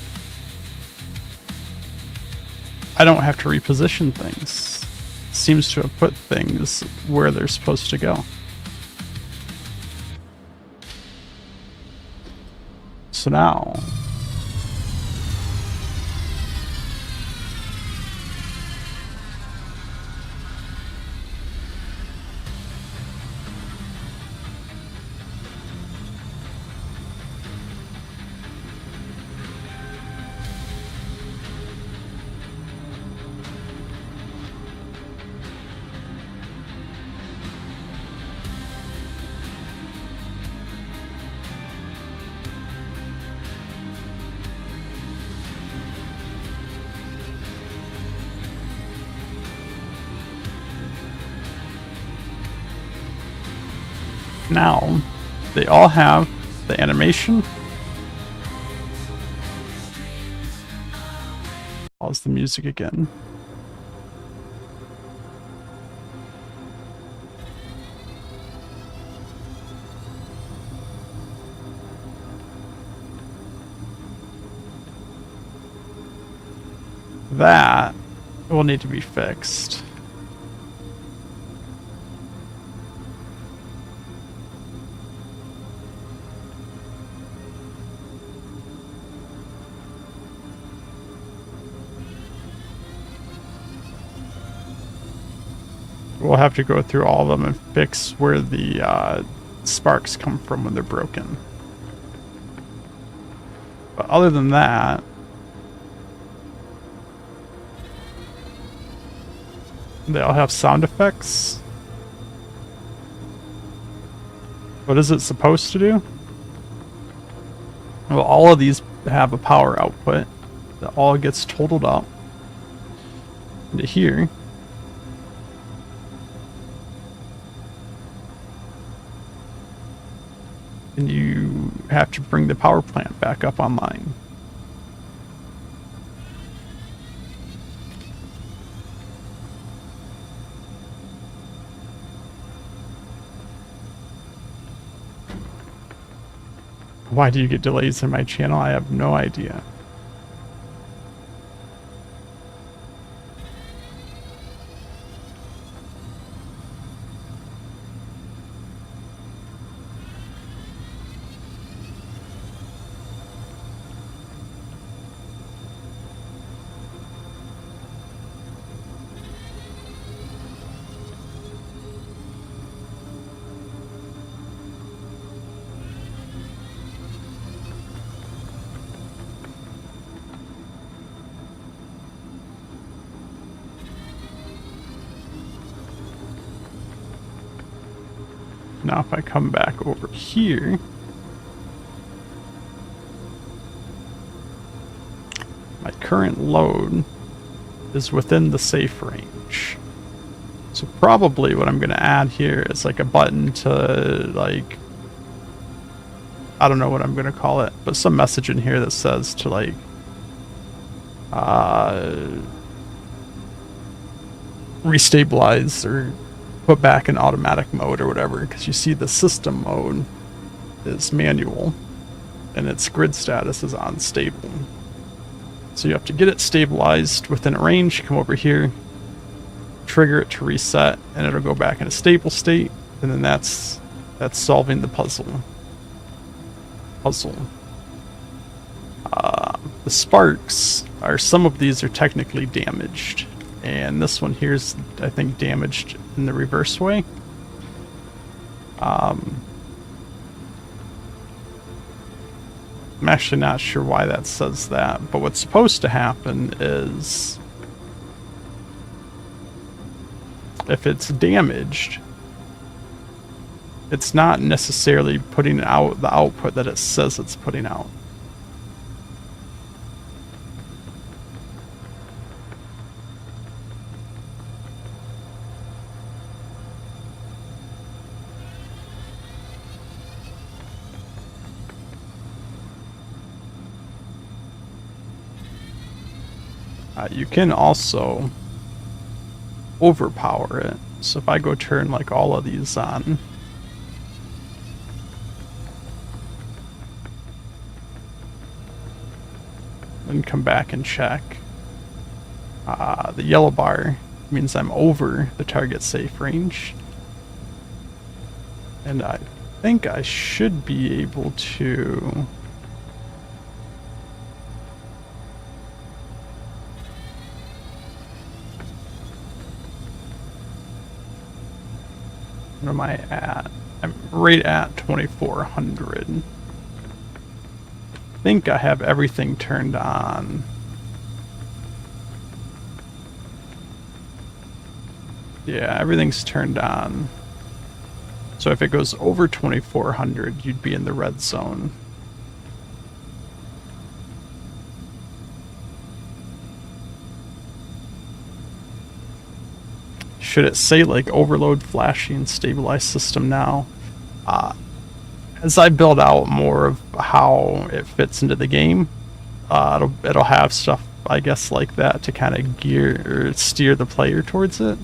I don't have to reposition things. It seems to have put things where they're supposed to go. So now, they all have the animation. Pause the music again. That will need to be fixed. We'll have to go through all of them and fix where the sparks come from when they're broken. But other than that, they all have sound effects. What is it supposed to do? Well, all of these have a power output that all gets totaled up into here. And you have to bring the power plant back up online. Why do you get delays in my channel? I have no idea. Now if I come back over here, my current load is within the safe range. So probably what I'm going to add here is like a button to, like, I don't know what I'm going to call it, but some message in here that says to, like, restabilize or put back in automatic mode or whatever, because you see the system mode is manual and its grid status is unstable. So you have to get it stabilized within a range, come over here, trigger it to reset, and it'll go back in a stable state, and then that's solving the puzzle. The sparks are, some of these are technically damaged, and this one here's, I think, damaged in the reverse way. I'm actually not sure why that says that, but what's supposed to happen is if it's damaged, it's not necessarily putting out the output that it says it's putting out. You can also overpower it. So if I go turn like all of these on, and come back and check, the yellow bar means I'm over the target safe range. And I think I should be able to what am I at? I'm right at 2400. I think I have everything turned on. Yeah, everything's turned on. So if it goes over 2400, you'd be in the red zone. Should it say like overload flashing stabilized system now? As I build out more of how it fits into the game, it'll have stuff, I guess, like that to kind of gear or steer the player towards it.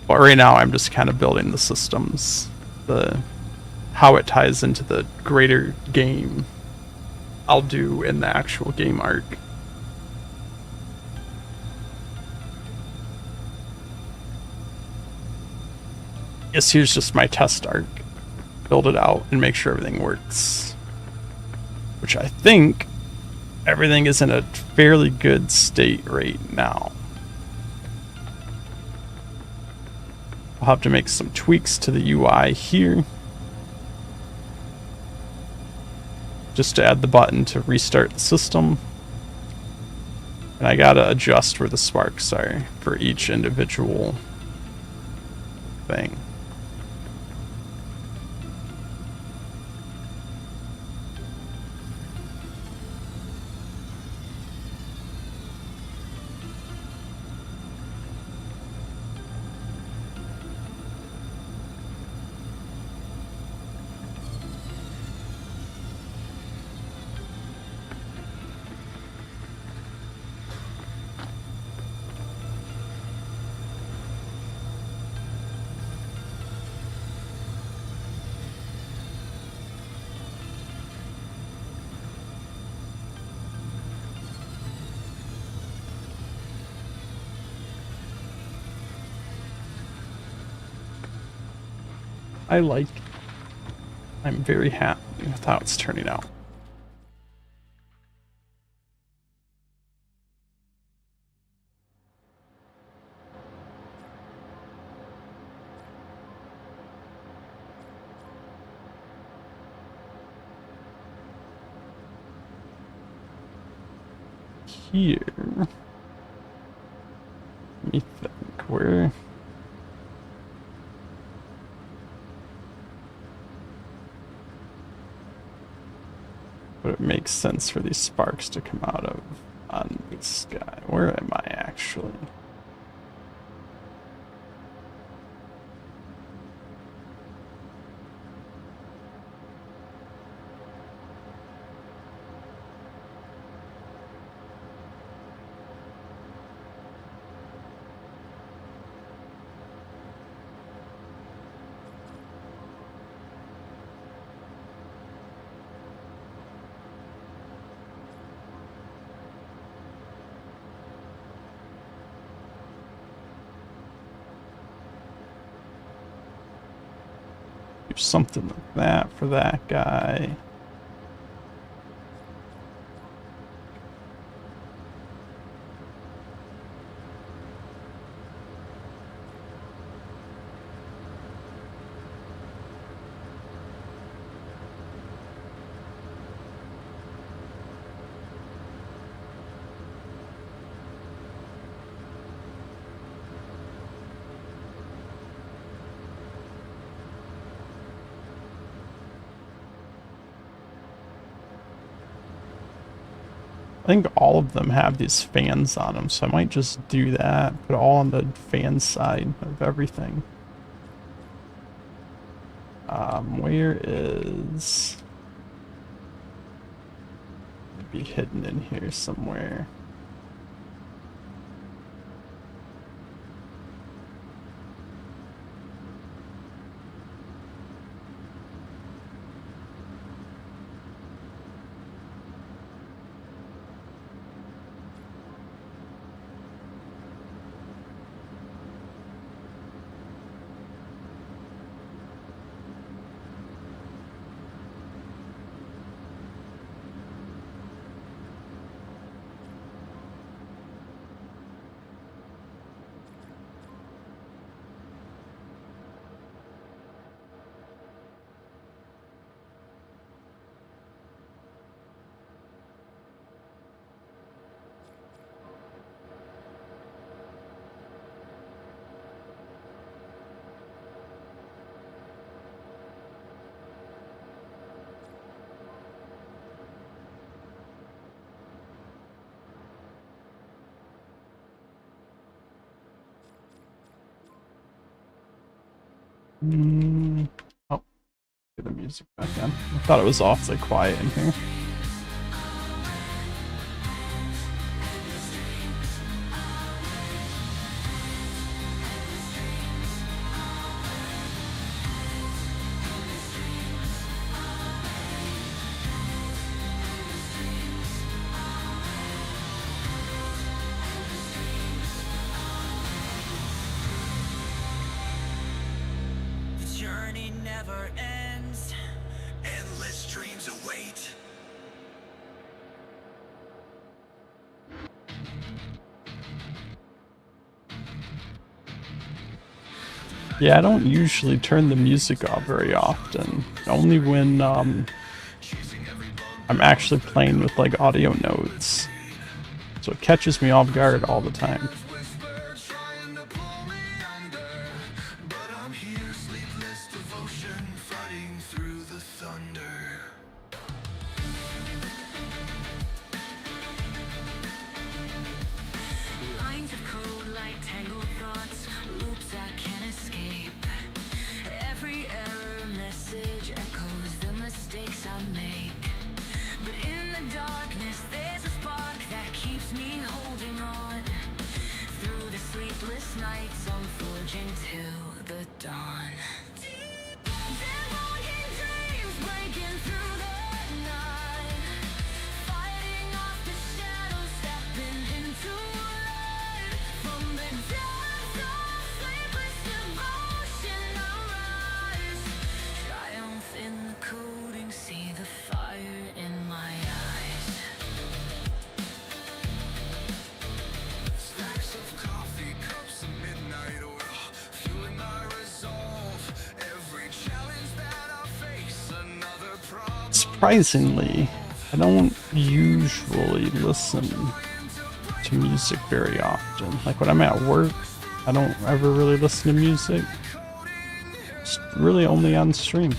But right now I'm just kind of building the systems, how it ties into the greater game I'll do in the actual game arc. Yes, here's just my test arc. Build it out and make sure everything works. Which I think everything is in a fairly good state right now. I'll have to make some tweaks to the UI here, just to add the button to restart the system. And I gotta adjust where the sparks are for each individual thing. I'm very happy with how it's turning out. Here, let me think, where But it makes sense for these sparks to come out of on this guy. Where am I actually? Do something like that for that guy. I think all of them have these fans on them, so I might just do that. Put it all on the fan side of everything. Where is... Maybe hidden in here somewhere. Oh, get the music back on. I thought it was awfully quiet in here. Journey never ends. Endless dreams await. Yeah, I don't usually turn the music off very often. Only when I'm actually playing with like audio notes. So it catches me off guard all the time. Nights I'm forging till the dawn. Dead walking dreams breaking through the night, fighting off the shadows, stepping into light. From the depths of sleepless devotion arise, triumph in the coding, see the fire in my eyes. Stacks of coffee cups and midnight oil, fueling my resolve. Every challenge that I face, another problem. Surprisingly, I don't usually listen to music very often. Like when I'm at work, I don't ever really listen to music. It's really only on stream.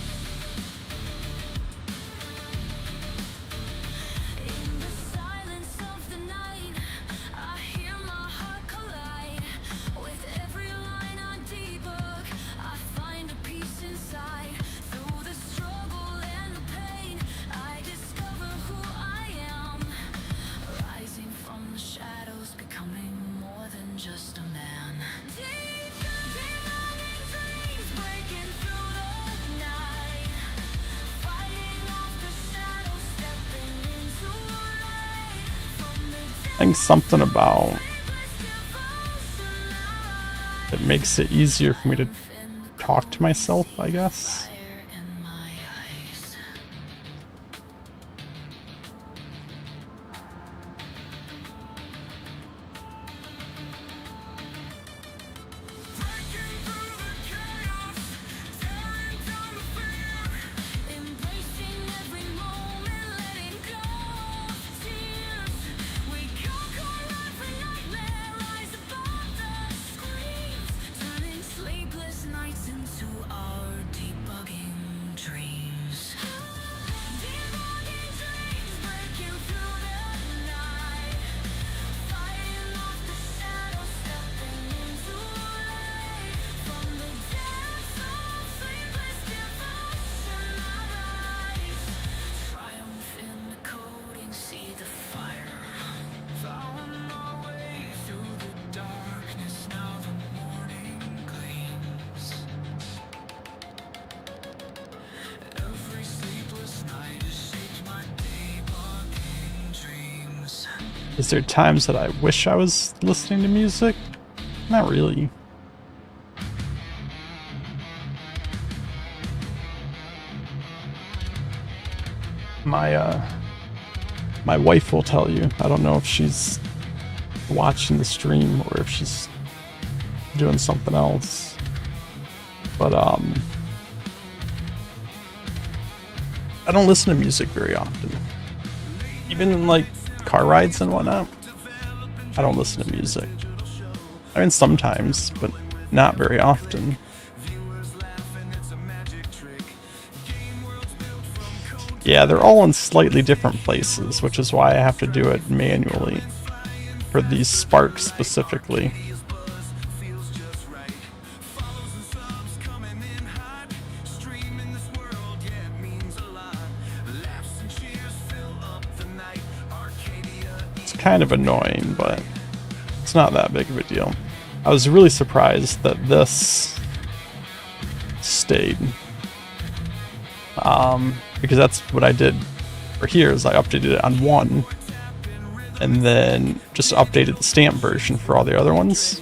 I think something about it makes it easier for me to talk to myself, I guess. Is there times that I wish I was listening to music? Not really. My wife will tell you. I don't know if she's watching the stream or if she's doing something else. But I don't listen to music very often. Even in like car rides and whatnot, I don't listen to music. I mean, sometimes, but not very often. Yeah, they're all in slightly different places, which is why I have to do it manually for these sparks specifically. Kind of annoying, but it's not that big of a deal. I was really surprised that this stayed, because that's what I did for here is I updated it on 1 and then just updated the stamp version for all the other ones,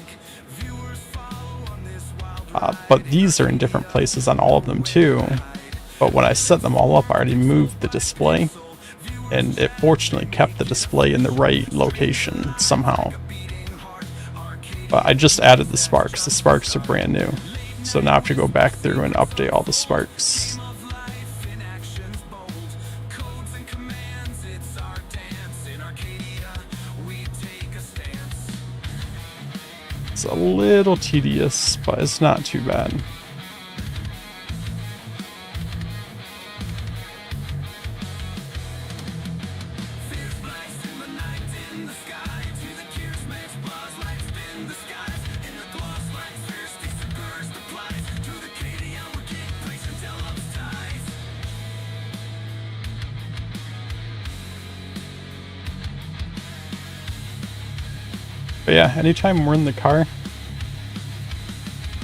but these are in different places on all of them too. But when I set them all up, I already moved the display, and it fortunately kept the display in the right location somehow. But I just added the sparks. The sparks are brand new. So now I have to go back through and update all the sparks. It's a little tedious, but it's not too bad. But yeah, anytime we're in the car,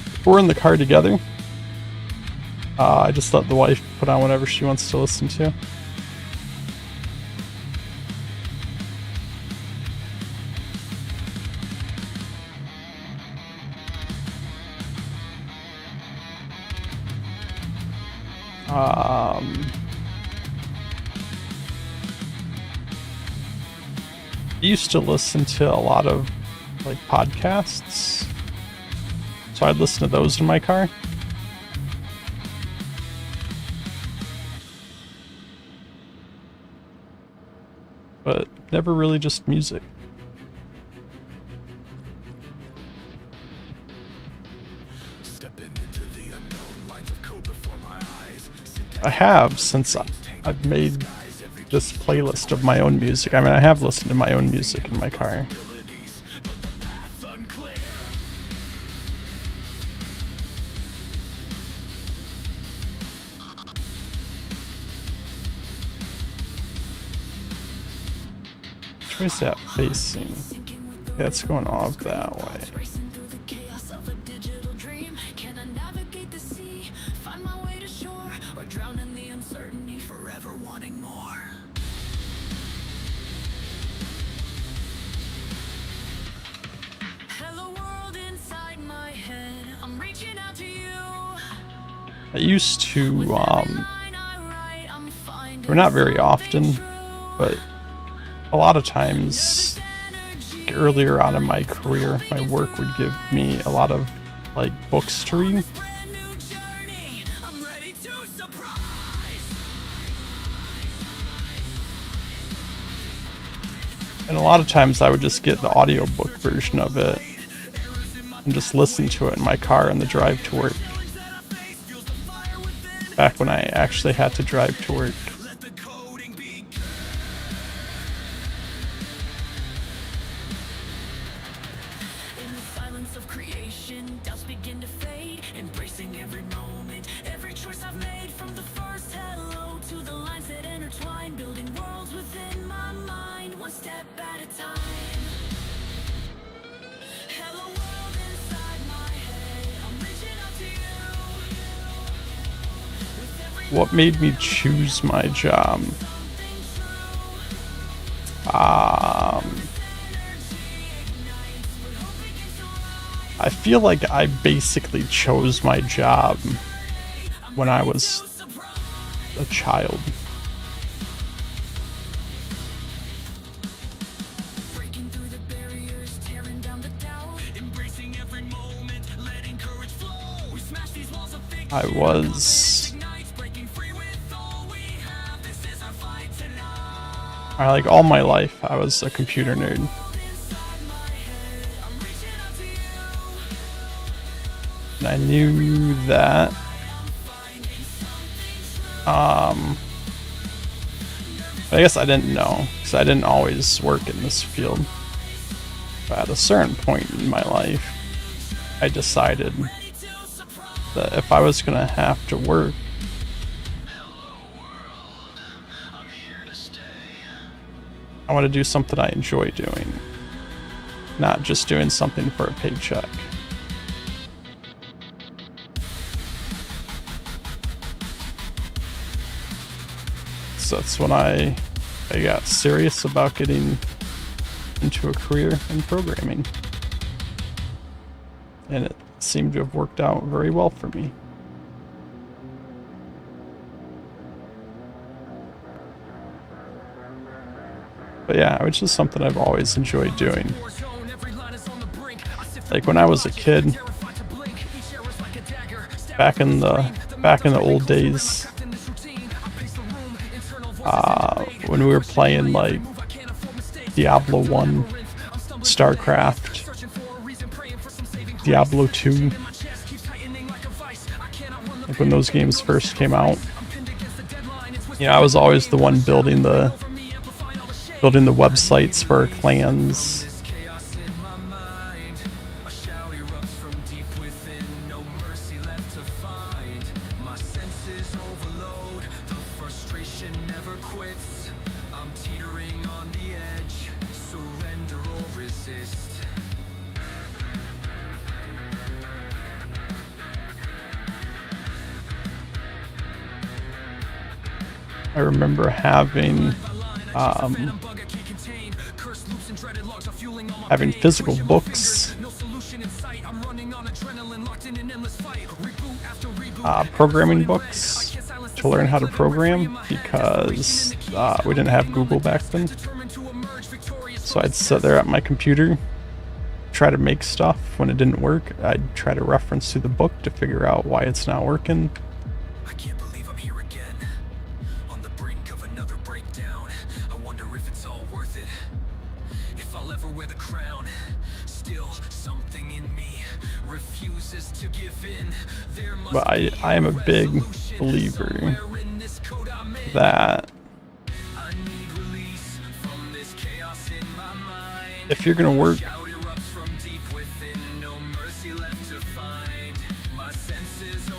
if we're in the car together, I just let the wife put on whatever she wants to listen to. I used to listen to a lot of like podcasts, so I'd listen to those in my car. But never really just music. I have, since I've made this playlist of my own music. I mean, I have listened to my own music in my car. Where's that facing? Yeah, it's going off that way. I used to, or not very often, but a lot of times earlier on in my career, my work would give me a lot of like books to read. And a lot of times I would just get the audiobook version of it and just listen to it in my car on the drive to work. Back when I actually had to drive to work. In the silence of creation, doubts begin to fade, embracing every moment, every choice I've made, from the first hello to the lines that intertwine, building worlds within my mind, one step at a time. Hello world inside my head, I'm reaching out to you. What made me choose my job? I feel like I basically chose my job when I was a child. Breaking through the barriers, tearing down the doubt, embracing every moment, letting courage flow. We smash these walls of fiction. I was, Breaking free with all we have. This is our fight tonight. like all my life, I was a computer nerd. Inside my head, I'm reaching out to you. And I knew that I guess I didn't know, because I didn't always work in this field. But at a certain point in my life, I decided that if I was gonna have to work, I want to do something I enjoy doing, not just doing something for a paycheck. So that's when I got serious about getting into a career in programming. And it seemed to have worked out very well for me. But yeah, which is something I've always enjoyed doing. Like when I was a kid, back in the old days, when we were playing like Diablo 1, StarCraft, Diablo 2, like when those games first came out, I was always the one building the websites for clans. I remember having physical books, programming books to learn how to program, because we didn't have Google back then. So I'd sit there at my computer, try to make stuff. When it didn't work, I'd try to reference to the book to figure out why it's not working. I can't believe I'm here again, on the brink of another breakdown. I wonder if it's all worth it, if I'll ever wear the crown. Still, something in me refuses to give in. There must But I am a big believer that if you're gonna work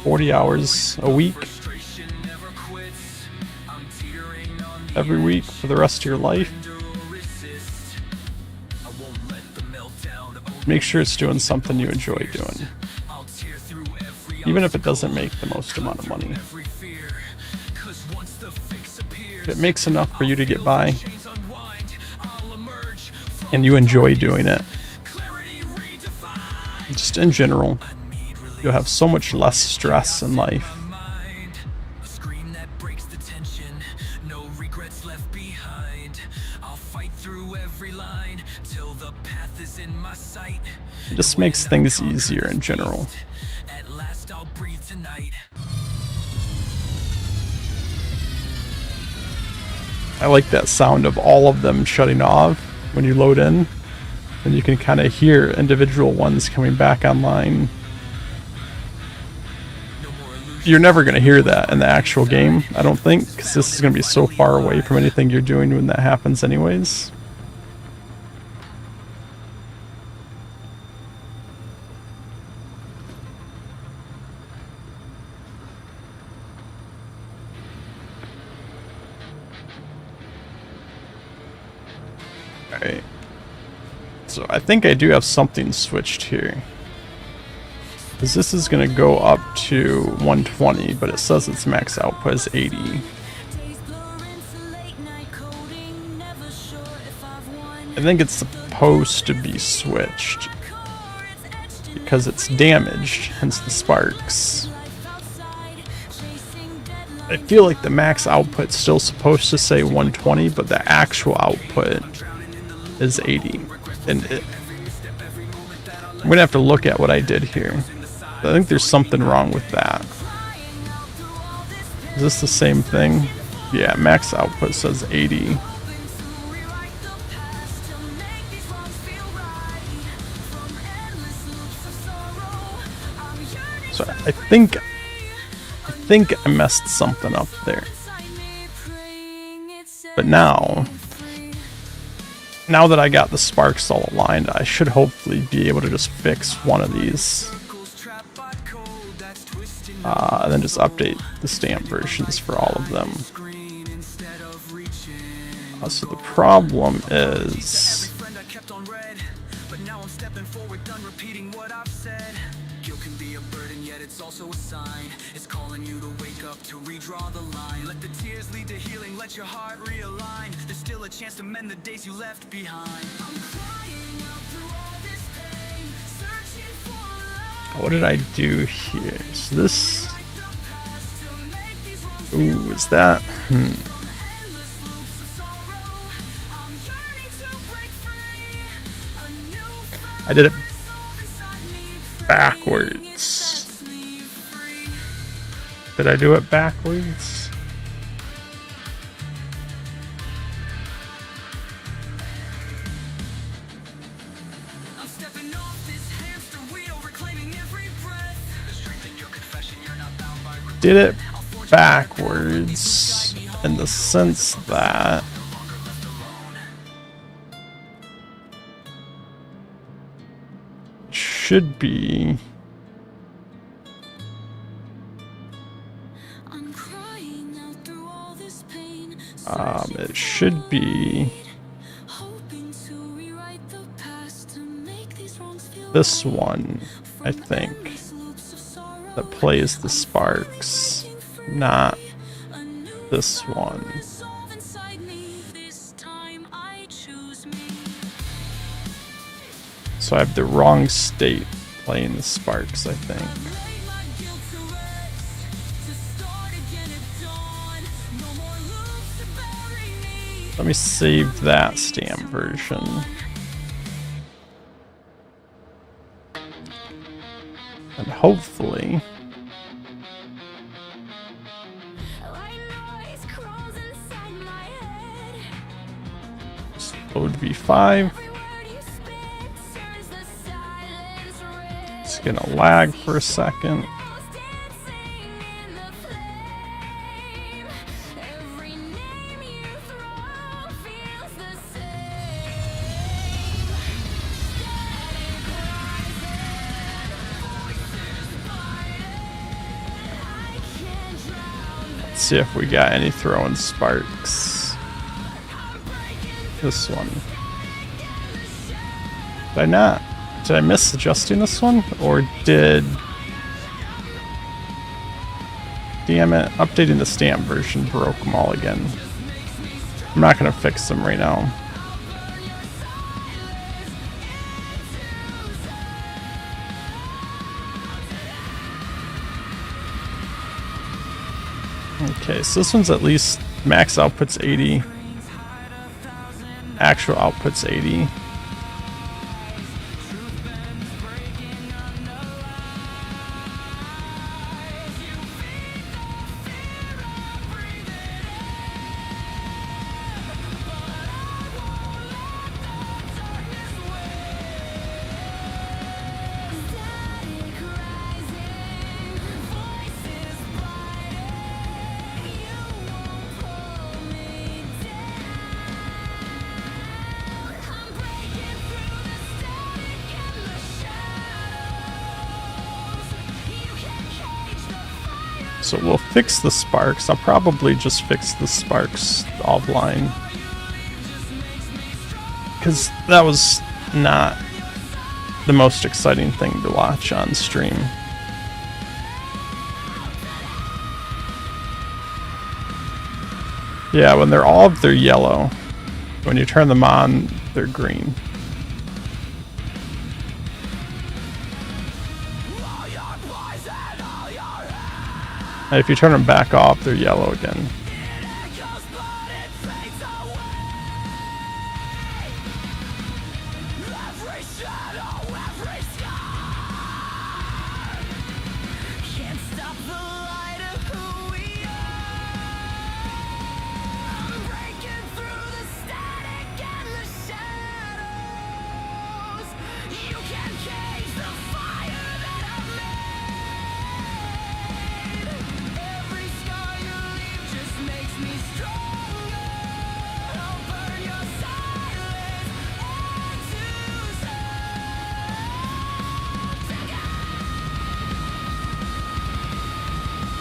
40 hours a week, every week for the rest of your life, make sure it's doing something you enjoy doing, even if it doesn't make the most amount of money. If it makes enough for you to get by and you enjoy doing it, just in general, you'll have so much less stress in life It just makes things easier in general. At last I'll breathe tonight. I like that sound of all of them shutting off when you load in, and you can kind of hear individual ones coming back online. You're never going to hear that in the actual game, I don't think, because this is going to be so far away from anything you're doing when that happens anyways. Alright. So I think I do have something switched here. Because this is going to go up to 120, but it says its max output is 80. I think it's supposed to be switched. Because it's damaged, hence the sparks. I feel like the max output's still supposed to say 120, but the actual output is 80. And I'm going to have to look at what I did here. I think there's something wrong with that. Is this the same thing? Yeah, max output says 80. So I think I messed something up there. But now that I got the sparks all aligned, I should hopefully be able to just fix one of these. And then just update the stamp versions for all of them. So the problem is... also a sign. It's calling you to wake up, to redraw the line. Let the tears lead to healing, let your heart realign. There's still a chance to mend the days you left behind. I'm crying out through all this pain, searching for love. What did I do here? So this... Ooh, is that... I did it backwards. Did I do it backwards? I'm stepping off this hamster wheel, reclaiming every breath. The strength in your confession, you're not bound by regret. Did it backwards in the sense that should be it should be this one, I think, that plays the sparks, not this one. So I have the wrong state playing the sparks, I think. Let me save that stamp version. And hopefully... Load V5. It's gonna lag for a second. See if we got any throwing sparks. This one. Did I not? Did I miss adjusting this one? Or did... Damn it, updating the stamp version broke them all again. I'm not going to fix them right now. Okay, so this one's at least max output's 80. Actual output's 80. So we'll fix the sparks. I'll probably just fix the sparks offline, because that was not the most exciting thing to watch on stream. Yeah, when they're off, they're yellow. When you turn them on, they're green. And if you turn them back off, they're yellow again.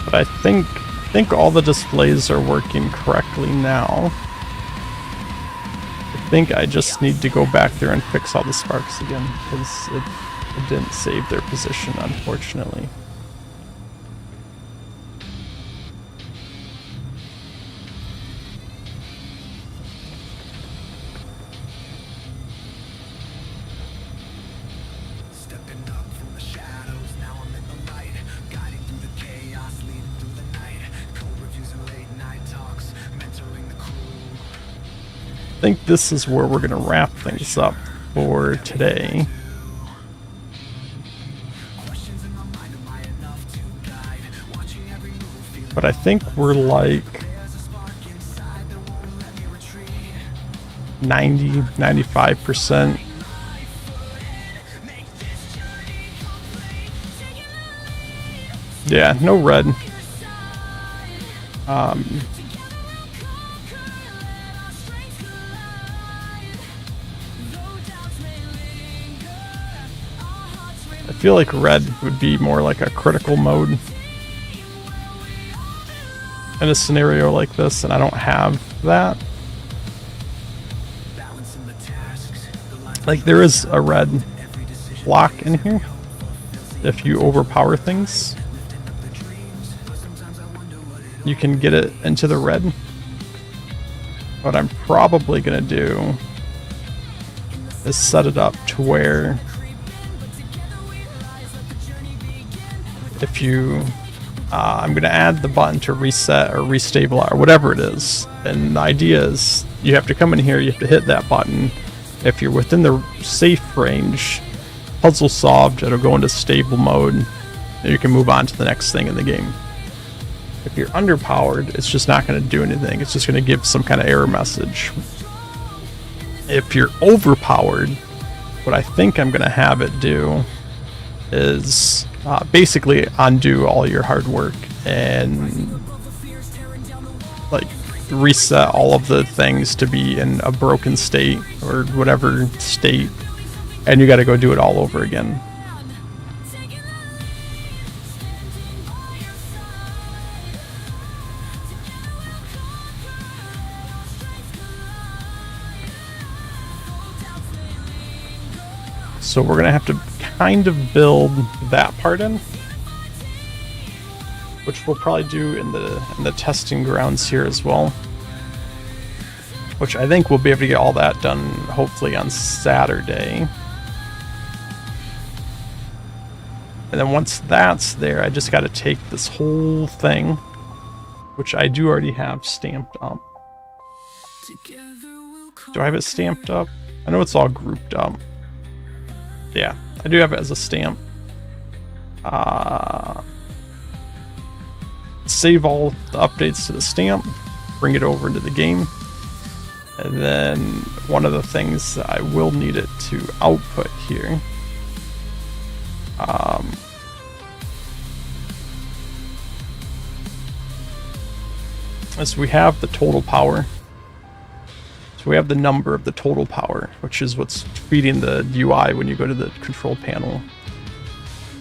But I think all the displays are working correctly now. I think I just need to go back there and fix all the sparks again, because it didn't save their position, unfortunately. I think this is where we're going to wrap things up for today. But I think we're like 95%. Yeah, no red. I feel like red would be more like a critical mode in a scenario like this, and I don't have that. Like, there is a red block in here if you overpower things. You can get it into the red. What I'm probably gonna do is set it up to where if you I'm gonna add the button to reset or restabilize or whatever it is, and the idea is you have to come in here, you have to hit that button. If you're within the safe range, puzzle solved, it'll go into stable mode, and you can move on to the next thing in the game. If you're underpowered, it's just not going to do anything. It's just going to give some kind of error message. If you're overpowered, what I think I'm going to have it do is basically undo all your hard work and like reset all of the things to be in a broken state or whatever state, and you got to go do it all over again. So we're gonna have to kind of build that part in, which we'll probably do in the testing grounds here as well. Which I think we'll be able to get all that done hopefully on Saturday. And then once that's there, I just got to take this whole thing, which I do already have stamped up. Do I have it stamped up? I know it's all grouped up. Yeah, I do have it as a stamp. Save all the updates to the stamp, bring it over into the game, and then one of the things that I will need it to output here is we have the total power. So we have the number of the total power, which is what's feeding the UI when you go to the control panel.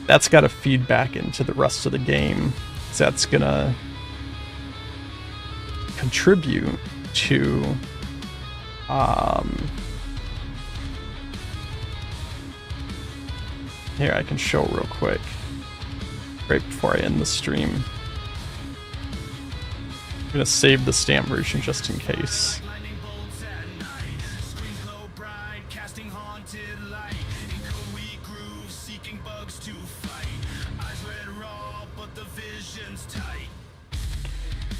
That's got to feed back into the rest of the game. because that's gonna contribute to here, I can show real quick right before I end the stream. I'm gonna save the stamp version just in case.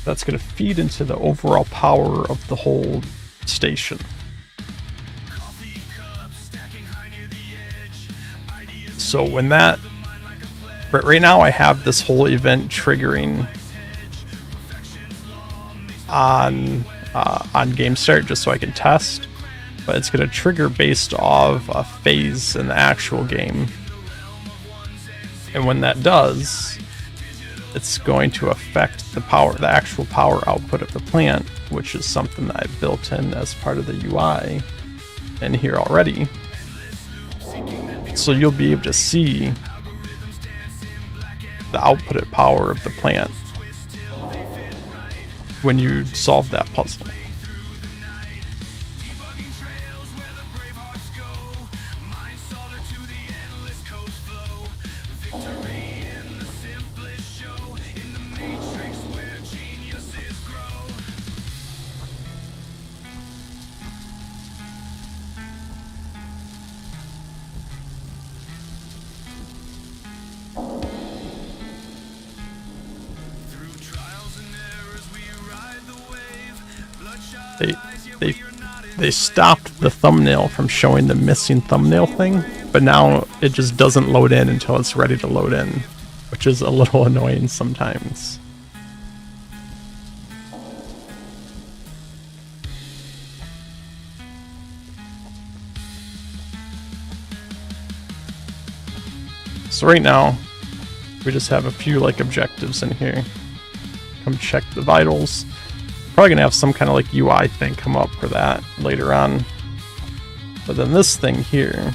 That's going to feed into the overall power of the whole station. So when that, right now I have this whole event triggering on game start just so I can test, but it's going to trigger based off a phase in the actual game. And when that does, it's going to affect the actual power output of the plant, which is something that I built in as part of the UI in here already. So you'll be able to see the output power of the plant when you solve that puzzle. They stopped the thumbnail from showing the missing thumbnail thing, but now it just doesn't load in until it's ready to load in, which is a little annoying sometimes. So right now, we just have a few like objectives in here. Come check the vitals. Probably gonna have some kind of like UI thing come up for that later on. But then this thing here,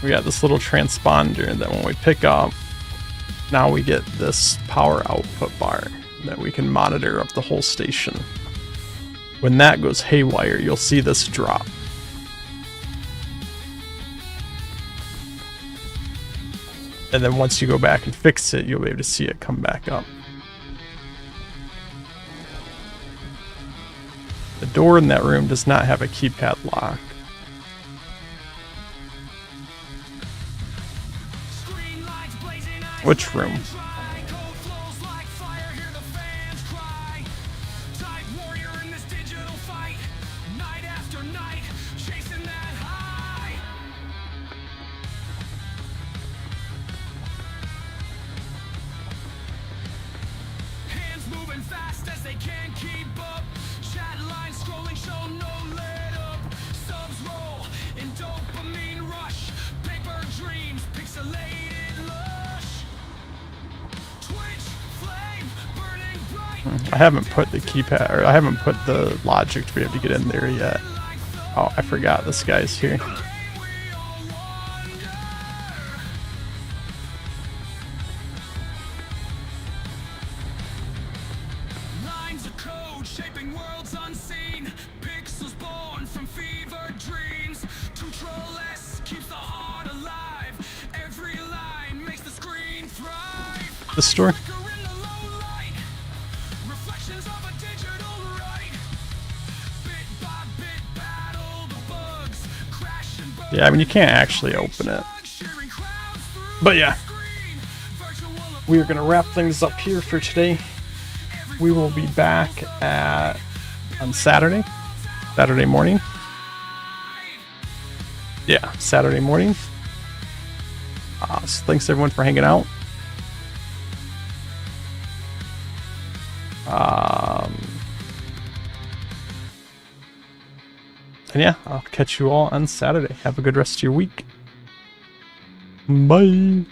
we got this little transponder that when we pick up, now we get this power output bar that we can monitor up the whole station. When that goes haywire, you'll see this drop. And then once you go back and fix it, you'll be able to see it come back up. The door in that room does not have a keypad lock. Which room? I haven't put the keypad, or I haven't put the logic to be able to get in there yet. Oh, I forgot this guy's here. Lines of code shaping worlds unseen. Pixels born from fever dreams. Control S keeps the heart alive. Every line makes the screen thrive. The store. Yeah, I mean, you can't actually open it. But yeah, we are going to wrap things up here for today. We will be back on Saturday morning. Yeah, Saturday morning. So thanks everyone for hanging out. And yeah, I'll catch you all on Saturday. Have a good rest of your week. Bye.